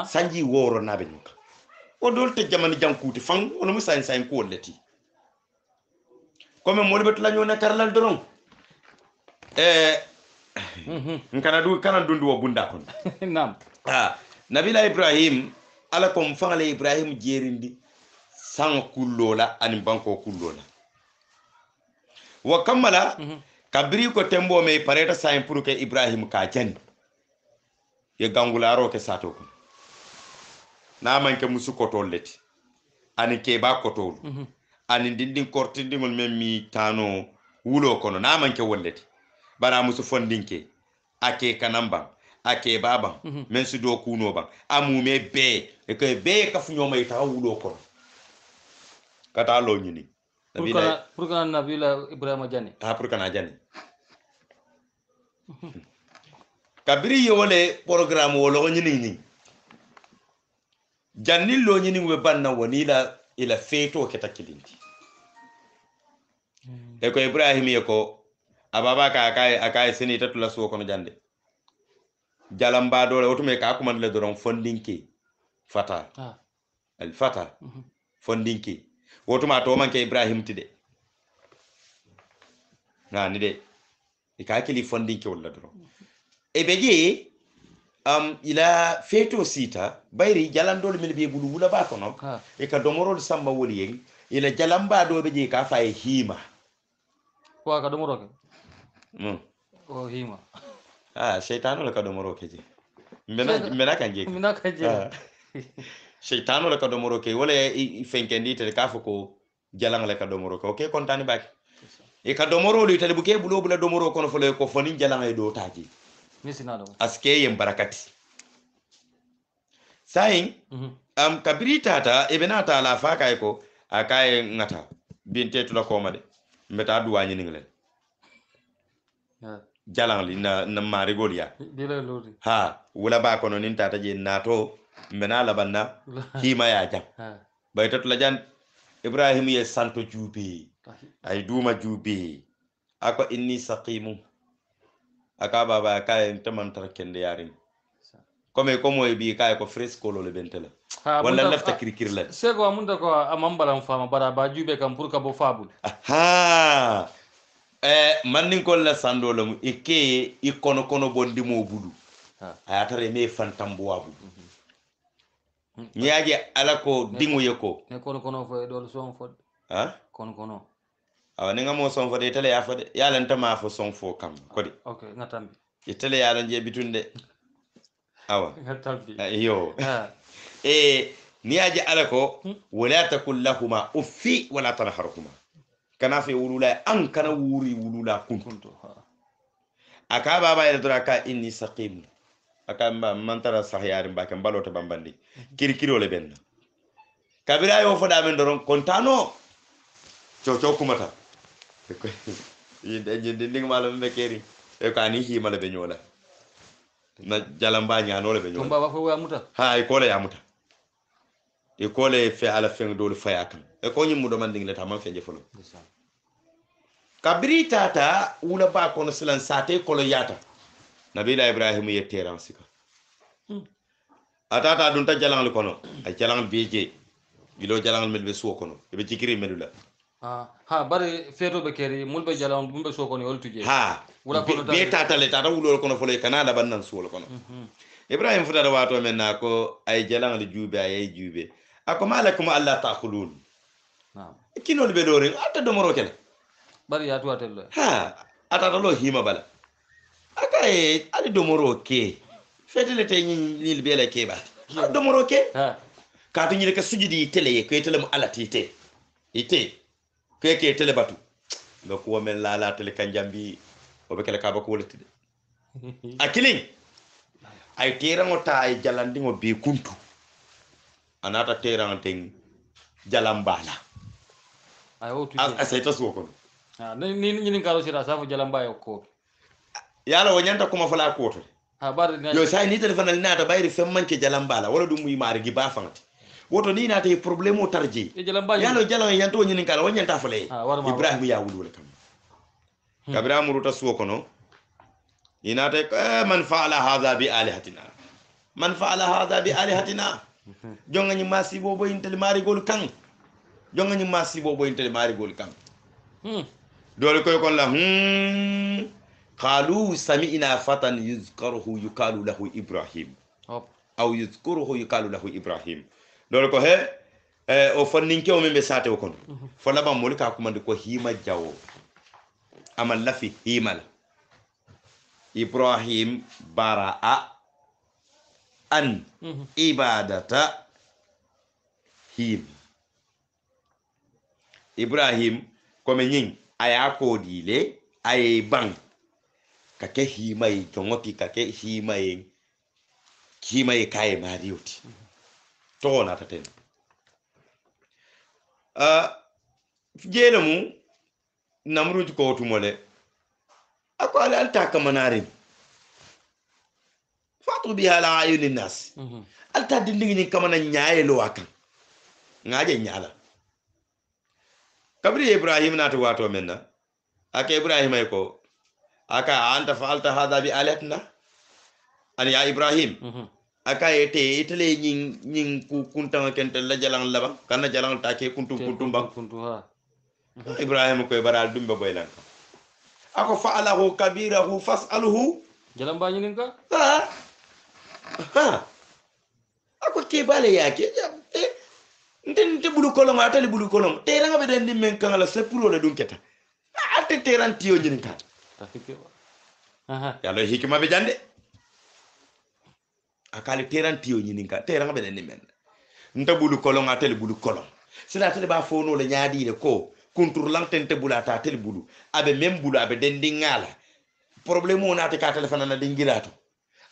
sanji woro nabe nyuka o dol te jamani jankuti fan ono musa en ko leti comme mo lebet lañu na karlal doron kana dundu wo bunda kon nam nabila ibrahim ala kom fangale ibrahim jerindi sang kullola ani banko kullola wa kamala kabri ko tembo me pareta sain pour que ibrahim ka jani ye gangularo ke sato ko na manke musu kotol leti ani ke ba kotol ani dindin kortindingol men mi tano wulo kono na manke wolleti bara musu fondinke ake kanamba ake baba men su do kuno ba amume be e ko be ka fu nyoma ita wulo kono kata lo nyini pour kana nabila ibrahima jani pour kana jani kabiri yole programme wolo nyini ni janni lo nyini we banna wonila ila feto ke takilinti e ko ibrahim ye ko ababa ka akay seni tatula so kono jande jalamba dole otume ka kuma le doron fondinki fata al fata fondinki wotuma to manke ibrahim tide na ni de e ka kili fondinki wala doron e beje ila feto sita bayri jalandol mel be bulu wula ba kono e ka domorol samba woli yen ila jalamba do beje ka fay hima ko ka domoro ke o hima shaytanu la ka domoro ke je mena kan je shaytanu la ka domoro ke wala fenkendi te ka foko jalang la ka domoro ke okay kontani baki e ka domoro li tele buke bulo bula domoro kono fole ko foni jalang e do taji misinado aske yem barakati sayin kabiri tata ebenata la faka ko akaye ngata binte tula ko made mbeta duwani ningle jalang li na marigol ya ha wala ba kono nin tata je nato mbena la banna hima ya jam bay tatu la jan ibrahim ye santo juubi ay duma juubi ako inni saqimu aka baba kay taman tar kende yarin comme e bi kay ko fresco lo le bentela wala lafta kirkir la sego amunda ko amambalam fama bara ba jube kam pour ka bo fabul ha mannin ko la sando lam ike ikono bondi mo budu aya tare me fantambo wabu nyaaje ala ko dingo yeko ne kono fo do son fo ha kono awa ni ngamo son fo de tele ya fo de yalla ntama fo son fo kam kodi okay ngatambi tele yalla je bitunde awa ngatambi yo ni aje ala ko wala takul lahuma uffi wala tanharhuma kana fi wulula an kana wuri wulula kuntu aka baba ila dora inni saqim aka man tara sahyar mbaka balota bambandi kirikiro le benna kabira yo foda men doron kontano coco kumata yinde nding malo be keri e ko ani hi mala be nyola na jalamba nyaano le be nyola baba fo wa muta ha e ko le ya muta e ko le fe ala fen do le faya kan e ko nyimu do manding le tamam fe jefolo kabiri tata wula ba kono silan sate kolo yata nabila ibrahim ye teran sika atata dun ta jalangal kono ay jalangal beje gilo jalangal melbe suwo kono be jikiri melula ha bari feto be keri mulbe jalangal bumbe suwo kono yol tuje ha wula kono be tata le tata wulo kono folo kana la bannan suwo kono ibrahim futa wato men na ko ay jalangal jube ay jube ako malakum alla taqulun kinol be dore atta do moro kele bari ya tuwa tello ha atata lo hima bala akaye ali domoro ke fetele te ni bela ke ba domoro ke ha ka to ni ka sujudi tele ye ko tele mu alati ite ke tele batu do ko men la tele kan jambi o be kala ka ba ko wolati de akilin ay terango ta ay jalandingo be kuntu anata terango ten jalambala ay o tu asayta so ko ni ngaro sira safu jalamba ko yala wonyanta kuma fala ko to bari yo sai ni telefon al nata bayri fem manke jalambala wala dum yi mari gi ba fangati woto ni nata e problème o tarji yalo jalo yanto nyini kala wonyanta fale ibrahim ya wulul kam kabira muruta suwo kono inata man faala hadha bi alihatina jonga ni masi bobo intel mari gol kan jonga ni masi bobo intel mari gol kan dole koy kon la قالوا سمعنا فتى يذكره يقال له ابراهيم او يذكره يقال له ابراهيم دول ko he o fanninke o membe sate o kono fo laba mol ka kumande ko hima jawo amal lafi himal ibrahim baraa an ibadata him ibrahim ko men yin aya ko dile ay bang kake himay jongoti kake himay kay marioti to na taten jelamu namruj ko tumole ako ala alta kamanari fatu biha la ayunin nas alta dindingi kamana nyaaye lo akan ngaje nyaala kabri ibrahim na to wato menna aka ibrahim ay ko aka anta fa'alta hadha bi alihatina an ya ibrahim aka ete itele nyin ku kunta kente la jalang laba kana jalang ta ke kuntum ba ha ibrahim ko baral dumbe boylan ako fa'alahu kabirahu fas'aluhu jalam ba nyin ka ha ako ke bale yake nte bulu kolon atali bulu kolon teranga be den men kan la sepuro le dunketa ate teranti yo nyin ka yalo hikima be jande akali teranti yo nyin ka teranga be den men nte bulu kolon atali bulu kolon sila tele ba fono le nyaadi le ko kuntur lantente bulu ata tele bulu abe mem bulu abe den dingala problème on ate ka telefona na dingirato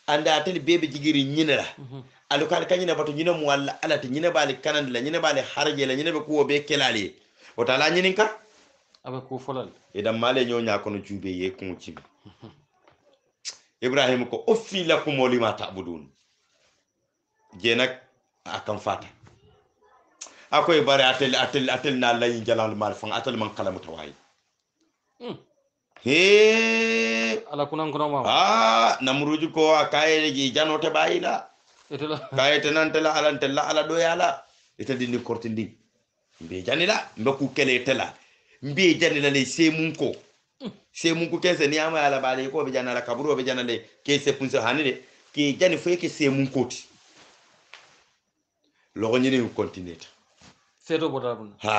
anda tele bebe jigiri nyinela alu kal kanyina batu nyina mu walla alati nyina bali kanande la nyina bali harje la nyina be ko be kelali o tala nyinin ka abe ko folal idan male nyo nya kono jube ye ko ci ibrahim ko offi lakum lima ta'budun je nak akam fata akoy bare atel na lay jalal mal fang atel man kala mutaway he ala kunan kono ma namruju ko akaye ji janote bayila etela kayete nantela alantela ala do yala ite dindi kortindi mbe janila mbeku kele tela mbe janila le semun ko kese ni ama ala bale ko be janala kaburo be janale kese punso hanide ki jani fo ke semun koti logo nyini continue seto bota bun ha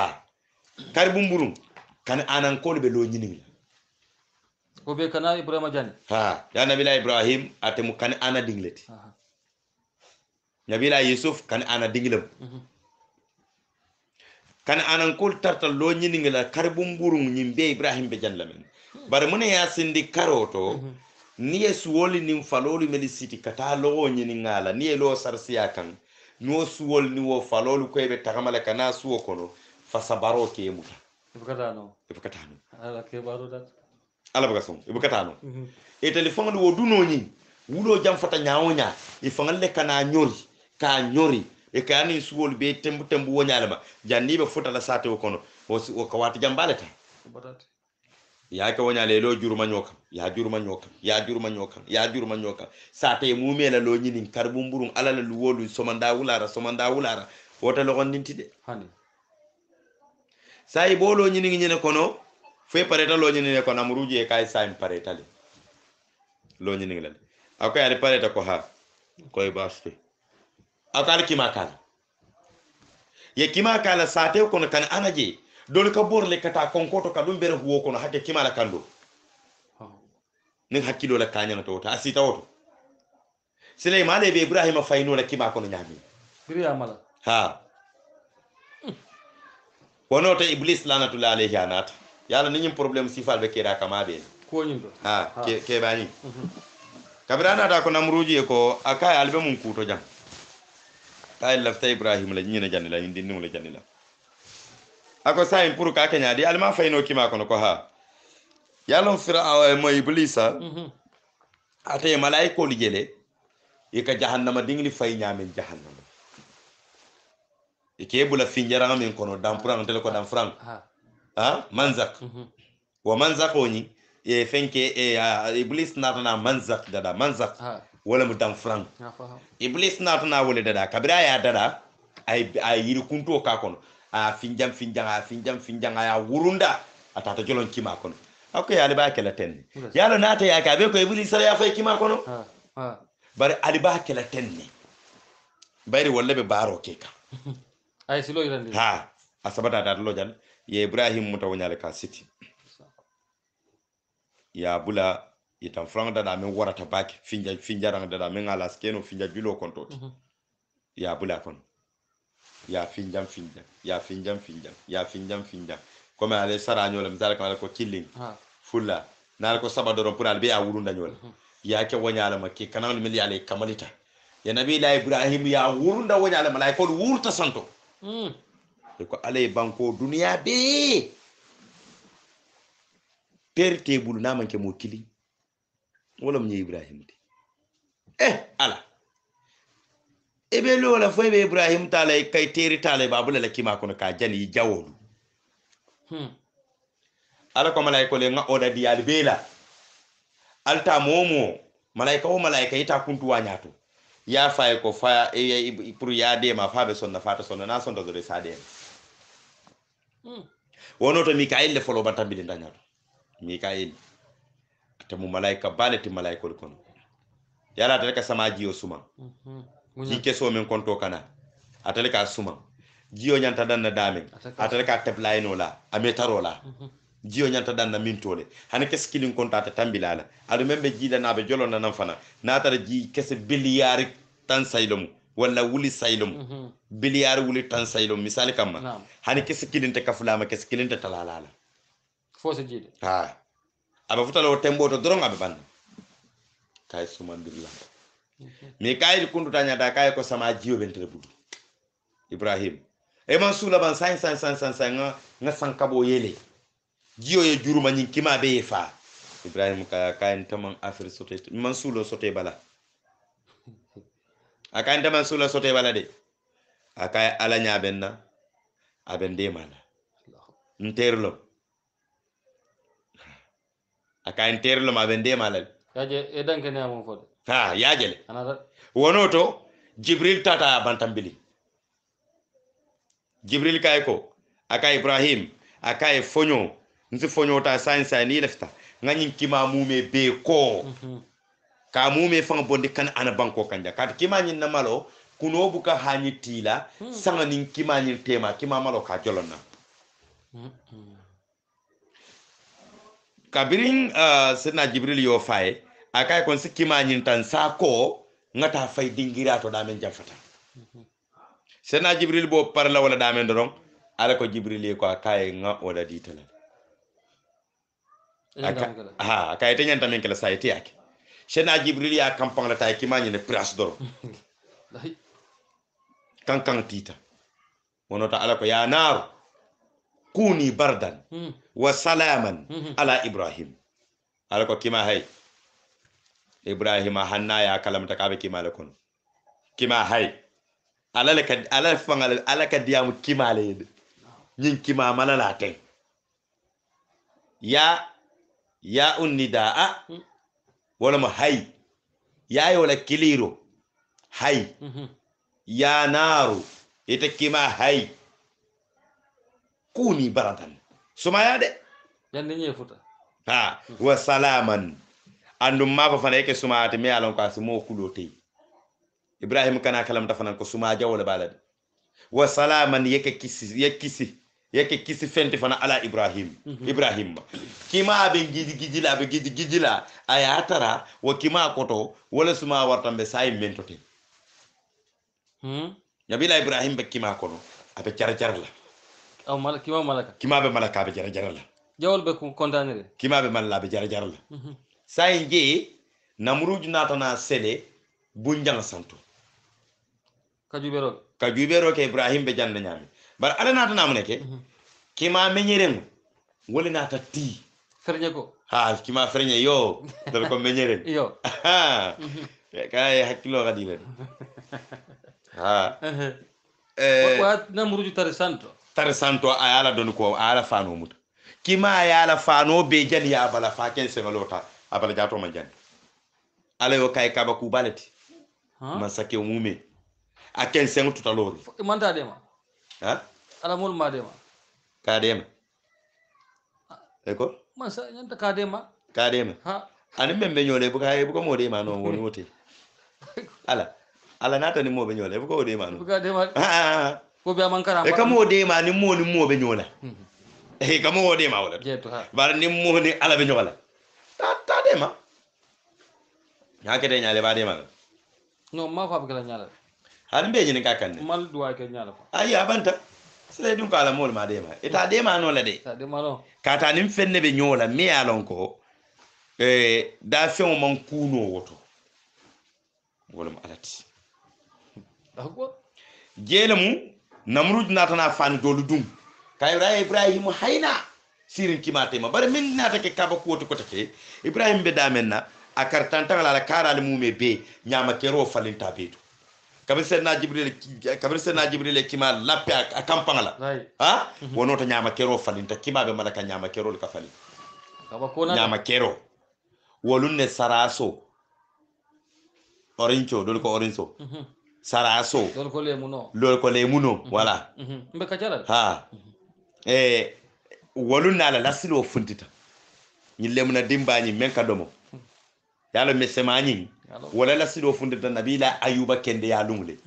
kar bumburum kan anan ko be lo nyini ko be kana ibrahima jani ya nabila ibrahim atemu kan ana dingleti nabila yusuf kan ana dinglam kan anan kul tartal lo nyini ngala kar bumburum nyimbe ibrahim be janlamen bare mun ya sindi karoto ni suwoli nim falolu melisiti kata lo nyini ngala ni lo sarsiya kan no suwol ni wo falolu ko be tagamala kana suwo kono fa sabaro ke muta ibukatano ala ke baro dat ala baga son ibukatano e telephone wo duno ni wulo jam fata nyaawonya e fangal le kana nyori e kani suwol be tembu wonyalama janni be futa la sate wo kono o ka wati jambalata ya ka wonyale lo juruma nyoka sate mumela lo nyini karbumburun alala luwolu somanda wulara wota lo gondintide hani sai bolo nyini nyene kono fe pareta lo nyini ne kono amruji e kay sai pareta le lo nyini ngale akoy ari pareta ko ha koy baste akal kimakala ye kimakala sate kono kan anaje dole ka borle kata konkoto ka dum bere huwo kono hakke kimala kando nin hakkilo la kanyana to ta asita woto Sulaiman be Ibrahima fayno la kima kono nyami mala wono to iblis lanatullah alayhi anata yalla ni nyim problem sifal be kera kama be ko nyindo ke bani kabirana da ko namruji ko akay albe mun kuto jam kay lafta Ibrahim la nyina janila indi ni la janila ako sayin pour ka kenya di alma fayno kima kono ko yalon fira mo iblisa ate malaiko li jele e ka jahannama dingli fay nyamen jahannama e ke bula finjara men kono dam pran tele ko dam franc manzak wa manzak oni e fenke iblis natana manzak dada manzak wala mu dam franc iblis natana wala dada kabira ya dada ay yiri kunto ka kono finjam ya wurunda atata jolon kima kono akoy ali ba kala tenne yalo nata ya ka be ko iblis ya fay kima kono bari ali ba kala tenne bari walla be baro keka ay silo irandi asabata da lo jan ye Ibrahim mutawnyale ka siti ya bula itan franga da men warata baki finjaranga da men ala skeno finja julo konto ya bula kon ya finjam comme ale sara ñola misal kala ko killing fulla nal ko sabadoro pour albe a wurunda ñola ya ke wonyala makki kanal mil yale kamalita ya nabi la Ibrahim ya wurunda wonyala malay ko wurta santo ko ale banko duniya be perte bulu na manke mo kili wala mo Ibrahim ala ebe lo la fo be Ibrahim taala kay teri taala babula la kima kono ka jani jawolu ala ko malaika le nga oda di albela alta momo malaika ita kuntu wanyato ya fay ko fa pour ya de ma fa be sonna fata sonna na sonda do sade wono to Mikael le folo batambi ndanyato Mikael atamu malaika baleti malaika ko kono yala ta ka sama jiyo suma ji keso men konto kana atale ka suma jiyo nyanta danna dame atale ka teblayno la ametaro la jiyo nyanta danna mintole hane kes kilin konta ta tambilala adu membe jida nabe jolo nan fana natara ji kese biliyari tan saylum wala wuli saylum biliyari wuli tan saylum misali kamma hane kes kilin te kafulama kes kilin te talalala fo se jide aba futalo tembo to doron abe ban kay suma billah mi kayri kundu tanya da kay ko sama jiyo bentere budu Ibrahim e man sula ban san nga sankabo yele jiyo ye juruma nyin kima be fa Ibrahim ka kayen taman afir sote man sulo sote bala akayen taman sulo sote bala de akay ala nyabenna aɓe ndemala nterlom aka en terlom aɓe ndemala yaje e danke ne amon fode ha yajele anata wono to jibril tata bantambili jibril kay ko aka ibrahim aka e foño nsi foño ta sain ni lefta ngañin kima mume be ko ka mume fanga bondi kan ana banko kanja kat kima nyin na malo kuno buka hani tila sanga nin kima nyin tema kima malo ka jolonna kabirin sina jibril yo faye aka kon si kima nyin tan sa ko ngata fay dingira to damen jamfata sina jibril bo parla wala damen doron ala ko jibril ko aka nga wala ditala ha kay te nyanta men kala sayti yake sena jibril ya kampang la tay kimani ne place doro kan tita wonota ala ko ya nar kuni bardan wa salaman ala ibrahim ala ko kima hay ibrahima hanna ya kalamta kabe kima la kon kima hay ala fangal ala ka diamu kima le nyin kima malala tay ya unnidaa wala mo hay yaay wala kiliro hay ya naru ite kima hay kuni baradan sumaya de yande nye futa ha wa salaman andum mako fana yake sumaate me alon ko mo kulote ibrahim kana kalam tafanan ko suma jawla balade wa salaman yake kisi fenti fana ala ibrahim ibrahim kima be gidila aya tara wa kima koto wala suma wartambe say mentote nabila ibrahim be kima kono abe jar la aw mal kima be malaka be jar la jawol be ko condamner kima be malala be jar la say nje namruj natana sele bunjang santo kajubero ke ibrahim be jande nyami bar ala natana muneke kima meñeren wala nata ti ferñe ko ha kima ferñe yo dal ko meñeren yo kay hakkilo gadi len ha wa namruju tare santo ayala don ko ala fano mut kima ayala fano be jan ya bala fa ken se malota abala jato man jan ala yo kay kaba ku balati man sakke mume a ken sen tutalori manta dema ha ala mul ma dema kadema eko masa nyanta kadema ha ani membe nyole buka mode ma no woni wote ala nata ni mobe nyole buka wode ma no buka dema ko be amankara e kamo de ma ni mobe nyola e kamo wode ma wala jeto ha bar ni mo ni ala be nyola ta dema hakete nyale ba dema no ma fa bugala nyala han be nyini kakanne mal duwa ke nyala ayi abanta sele dum kala mol ma dema eta dema no la de ta dema no kata nim fenne be nyola mi alon ko da fen man kuno woto wala mo alati dako jelemu namruj natana fani dolu dum kayra ibrahim hayna sirin kimate ma bare min nata ke kaba ko to take ibrahim be damenna akartanta la karale mume be nyama kero falinta beto kabir senna jibril kima lappe a kampangala ha wono to nyama kero falinta kima be malaka nyama kero ka fali kaba kona nyama kero wolunne saraso orincho dol ko orinso saraso dol ko le muno wala mbe kacala ha wolunna la lasilo funtita nyille muna dimbani men ka domo yalo mesemani wala lasilo funtita nabila ayuba kende ya lungle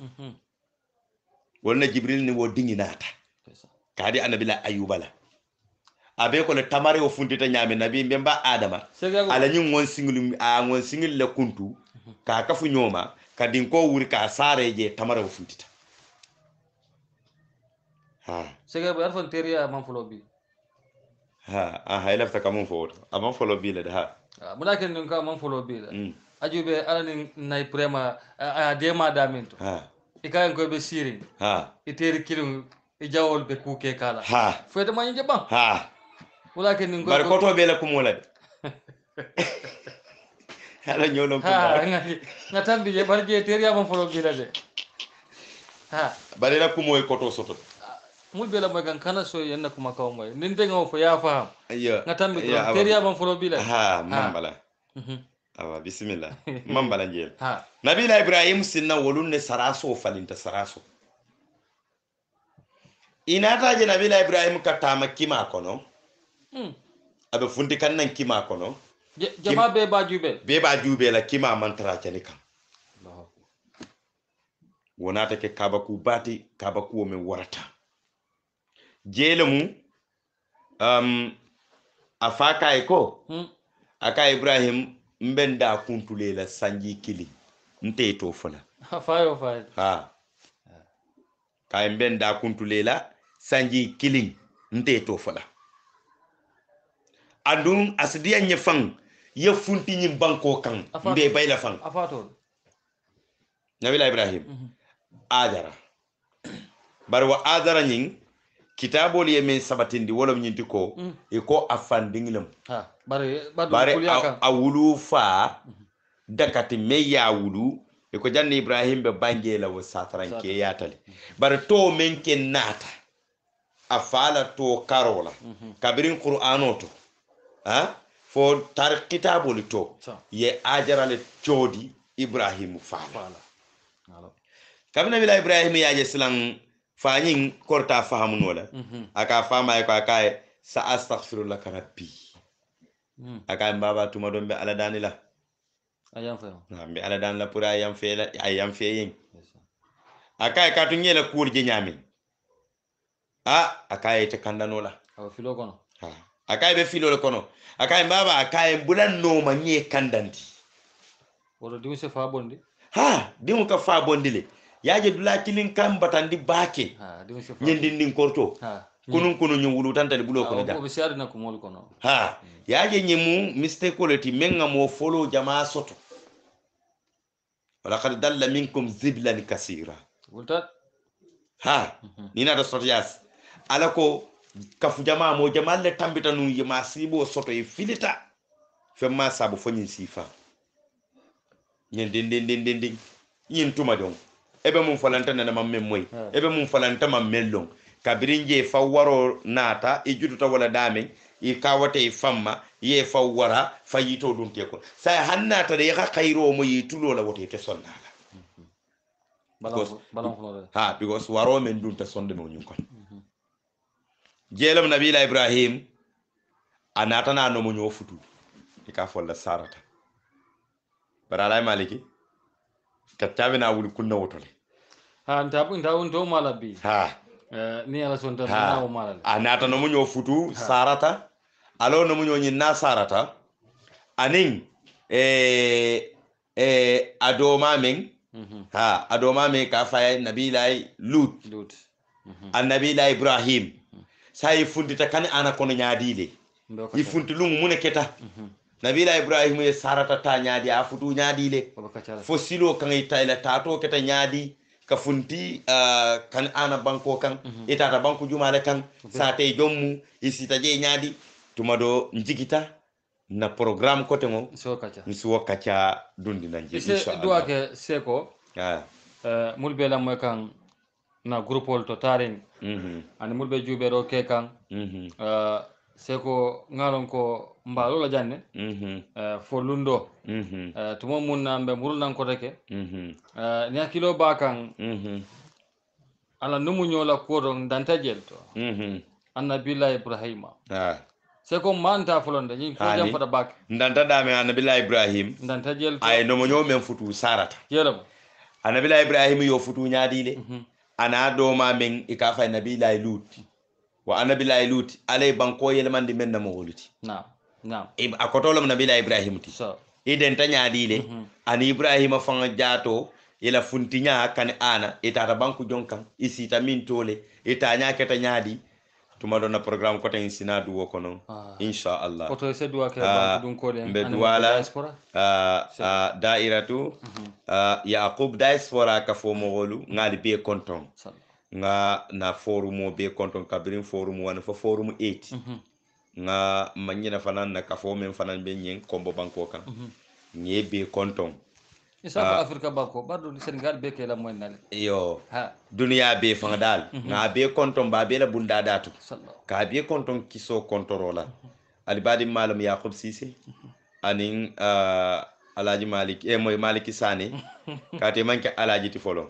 wala jibril ni wo dingi nata kadi anabila ayuba la abe ko le tamare o funtita nyame nabi mbemba adama ala nyin won singil le kuntu ka kafu nyoma kadin ko wuri ka sare je tamare o funtita ha sega bar fon teria man folo bi ha ha ila ta kamun fo amman folo bi le ha mulaken nin ka man folo bi la ajube alani nay prema a dema daminto ha ikayen ko be sirin ha iteri kilum e jawol be kuke kala ha fete man jeba ha mulaken nin ko bar ko to be la kumola hala nyolo ko ha ngatambi je bar je teria man folo bi la de ha bare la kumoy ko to soto mul bela moy kan kana so yenna kuma kaw moy nin de ngaw fo ya faham yo ngatambi ya dron teriya ban folo bila ha mambala Mhm. awa bismillah mambala njel ha nabila ibrahim sinna wolun ne saraso falinta saraso inata je nabila ibrahim katama kima kono abe fundi kannan kima kono jama be ba jubel la kima mantara cani kam wonata ke kabaku bati kabaku me warata jelemu afaka iko aka ibrahim mbenda kuntulela sanji kili nte to fala fayo ha ka mbenda kuntulela sanji kili nte to fala andun asdiya nyefang ye funti nyi banko kan mbe bayla fang afato nabila ibrahim ajara barwa ajara nyin kitabol ye men sabatindi wala nyinti ko e ko afandinglam ha bare awulu fa dakati me ya wulu e ko janni ibrahim be bangela wo satranke yatali bare to men ken nata afala to karola kabirin qur'anoto ha fo tar kitabol to ye ajara le chodi ibrahim fala kabina bila ibrahim ya je silan fanyin korta fahamun wala aka fama ko aka sa astaghfirullah rabbi aka baba tuma don be ala danila ayam fa be ala dan la pour ayam fe yin aka ka tun yela kuur je nyami aka te kandanola aw filo kono aka be filo kono aka baba aka bulan no ma nye kandanti wala dimu se fa bondi dimu ka fa bondile yaje dula kilin kam batandi bake nyindin korto kunun nyu wulu tantali bulo kono da o be siar na ko mol kono yaje nyimu mistake quality menga mo follow jamaa soto wala qad dalla minkum ziblan kaseera wulta nina da soto yas alako kafu jamaa mo jamaa le tambita nu yima sibo soto e filita femma sabu fonyin sifa nyindin yin tuma don ebe mun falanta na mamme moy ebe mun falanta mammellon kabirinje fawwaro nata e juduta wala dame e kawata e famma ye fawwara fayito dum te ko say hannata de ya khayro mo yitulo la wote te sonnala balam ko because waro men dum te sonde mo nyun kon jelam nabila ibrahim anata na no mo nyofutu e ka folla sarata baralay maliki kattabe na wuli kunna wotole ntabu to malabi ni ala son tan na o malal anata no munyo futu sarata alo no munyo nyinna sarata anin adoma men adoma men ka fay nabilay lut annabilay ibrahim sai fundita kan ana kono nyaadile yi funti lungu mune keta nabila ibrahim ye sarata ta nyaadi a futu nyaadile fo silo kan itayla tato keta nyaadi ka funti kan ana banko kan itata banko jumale kan sate jommu isita je nyaadi tumado njigita na programme kote ngo nsuwa kacha dundi na nji inshallah duwa ke seko mulbe la moy kan na groupol to taring ani mulbe jube ro ke kan seko ngalon ko mbalo la janne fo lundo tumo mun nambe murnan ko reke ni kilo ba kan ala numu nyola ko don danta jelto annabillahi ibrahima seko manta fulonde ni ko jam fata bak ndanta dame annabillahi ibrahim danta jelto ay no mo nyomen futu sarata yelam annabillahi ibrahim yo futu nyaadile ana do ma men ikafa nabillahi lut wa annabillahi lut alay banko yelmande men na mo woluti naam akotolam nabila ibrahim ti iden tanyaadile ani ibrahima fanga jato ila funtinya kan ana itata banku jonkan isita min tole itanya keta nyaadi tuma do na programme ko tan sinadu wo kono insha Allah oto se duwa ke banku dun ko den be duwala dairatu yaqub diaspora ka fo mo wolu ngali be konton nga na forum be konton kabirin forum wan fo forum 8 nga manyina fanan na kafo men fanan be nyen kombo banko kan nyebe konton isa Afrika bako bardo Senegal be ke la moy nale yo ha duniya be fanga dal nga be konton ba be la bunda datu ka be konton kiso kontorola alibadi malam yaqub sisi anin alaji malik moy maliki sane kate manke alaji ti folo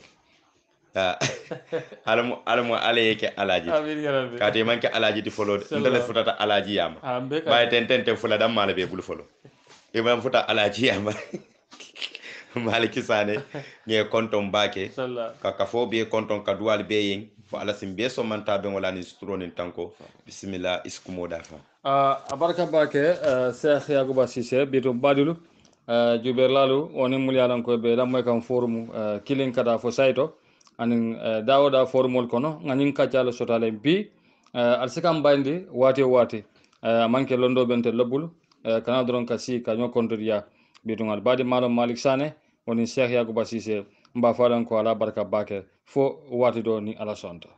alamu alayeke alaji kate manke alaji ti folo ndale futata alaji yama bay ten fula dam mala be bul folo imam futa alaji yama maliki sane nge konton bake kaka fo be konton ka duwal be yin fo ala sim be so manta be wala ni stronin tanko bismillah iskumo dafa abarka bake Cheikh Yacouba Cissé bitum badulu juberlalu woni mulyalan ko be lamay kam forum kilin kada fo sayto anin dawoda formol kono nganin kaccala sotale bi alsikam bandi wati manke londo bente lobul kana doron kasi ka nyokontoriya bitungal badi malam malik sane woni Cheikh Yacouba Cissé mba fadan ko ala barka bake fo wati do ni ala sonta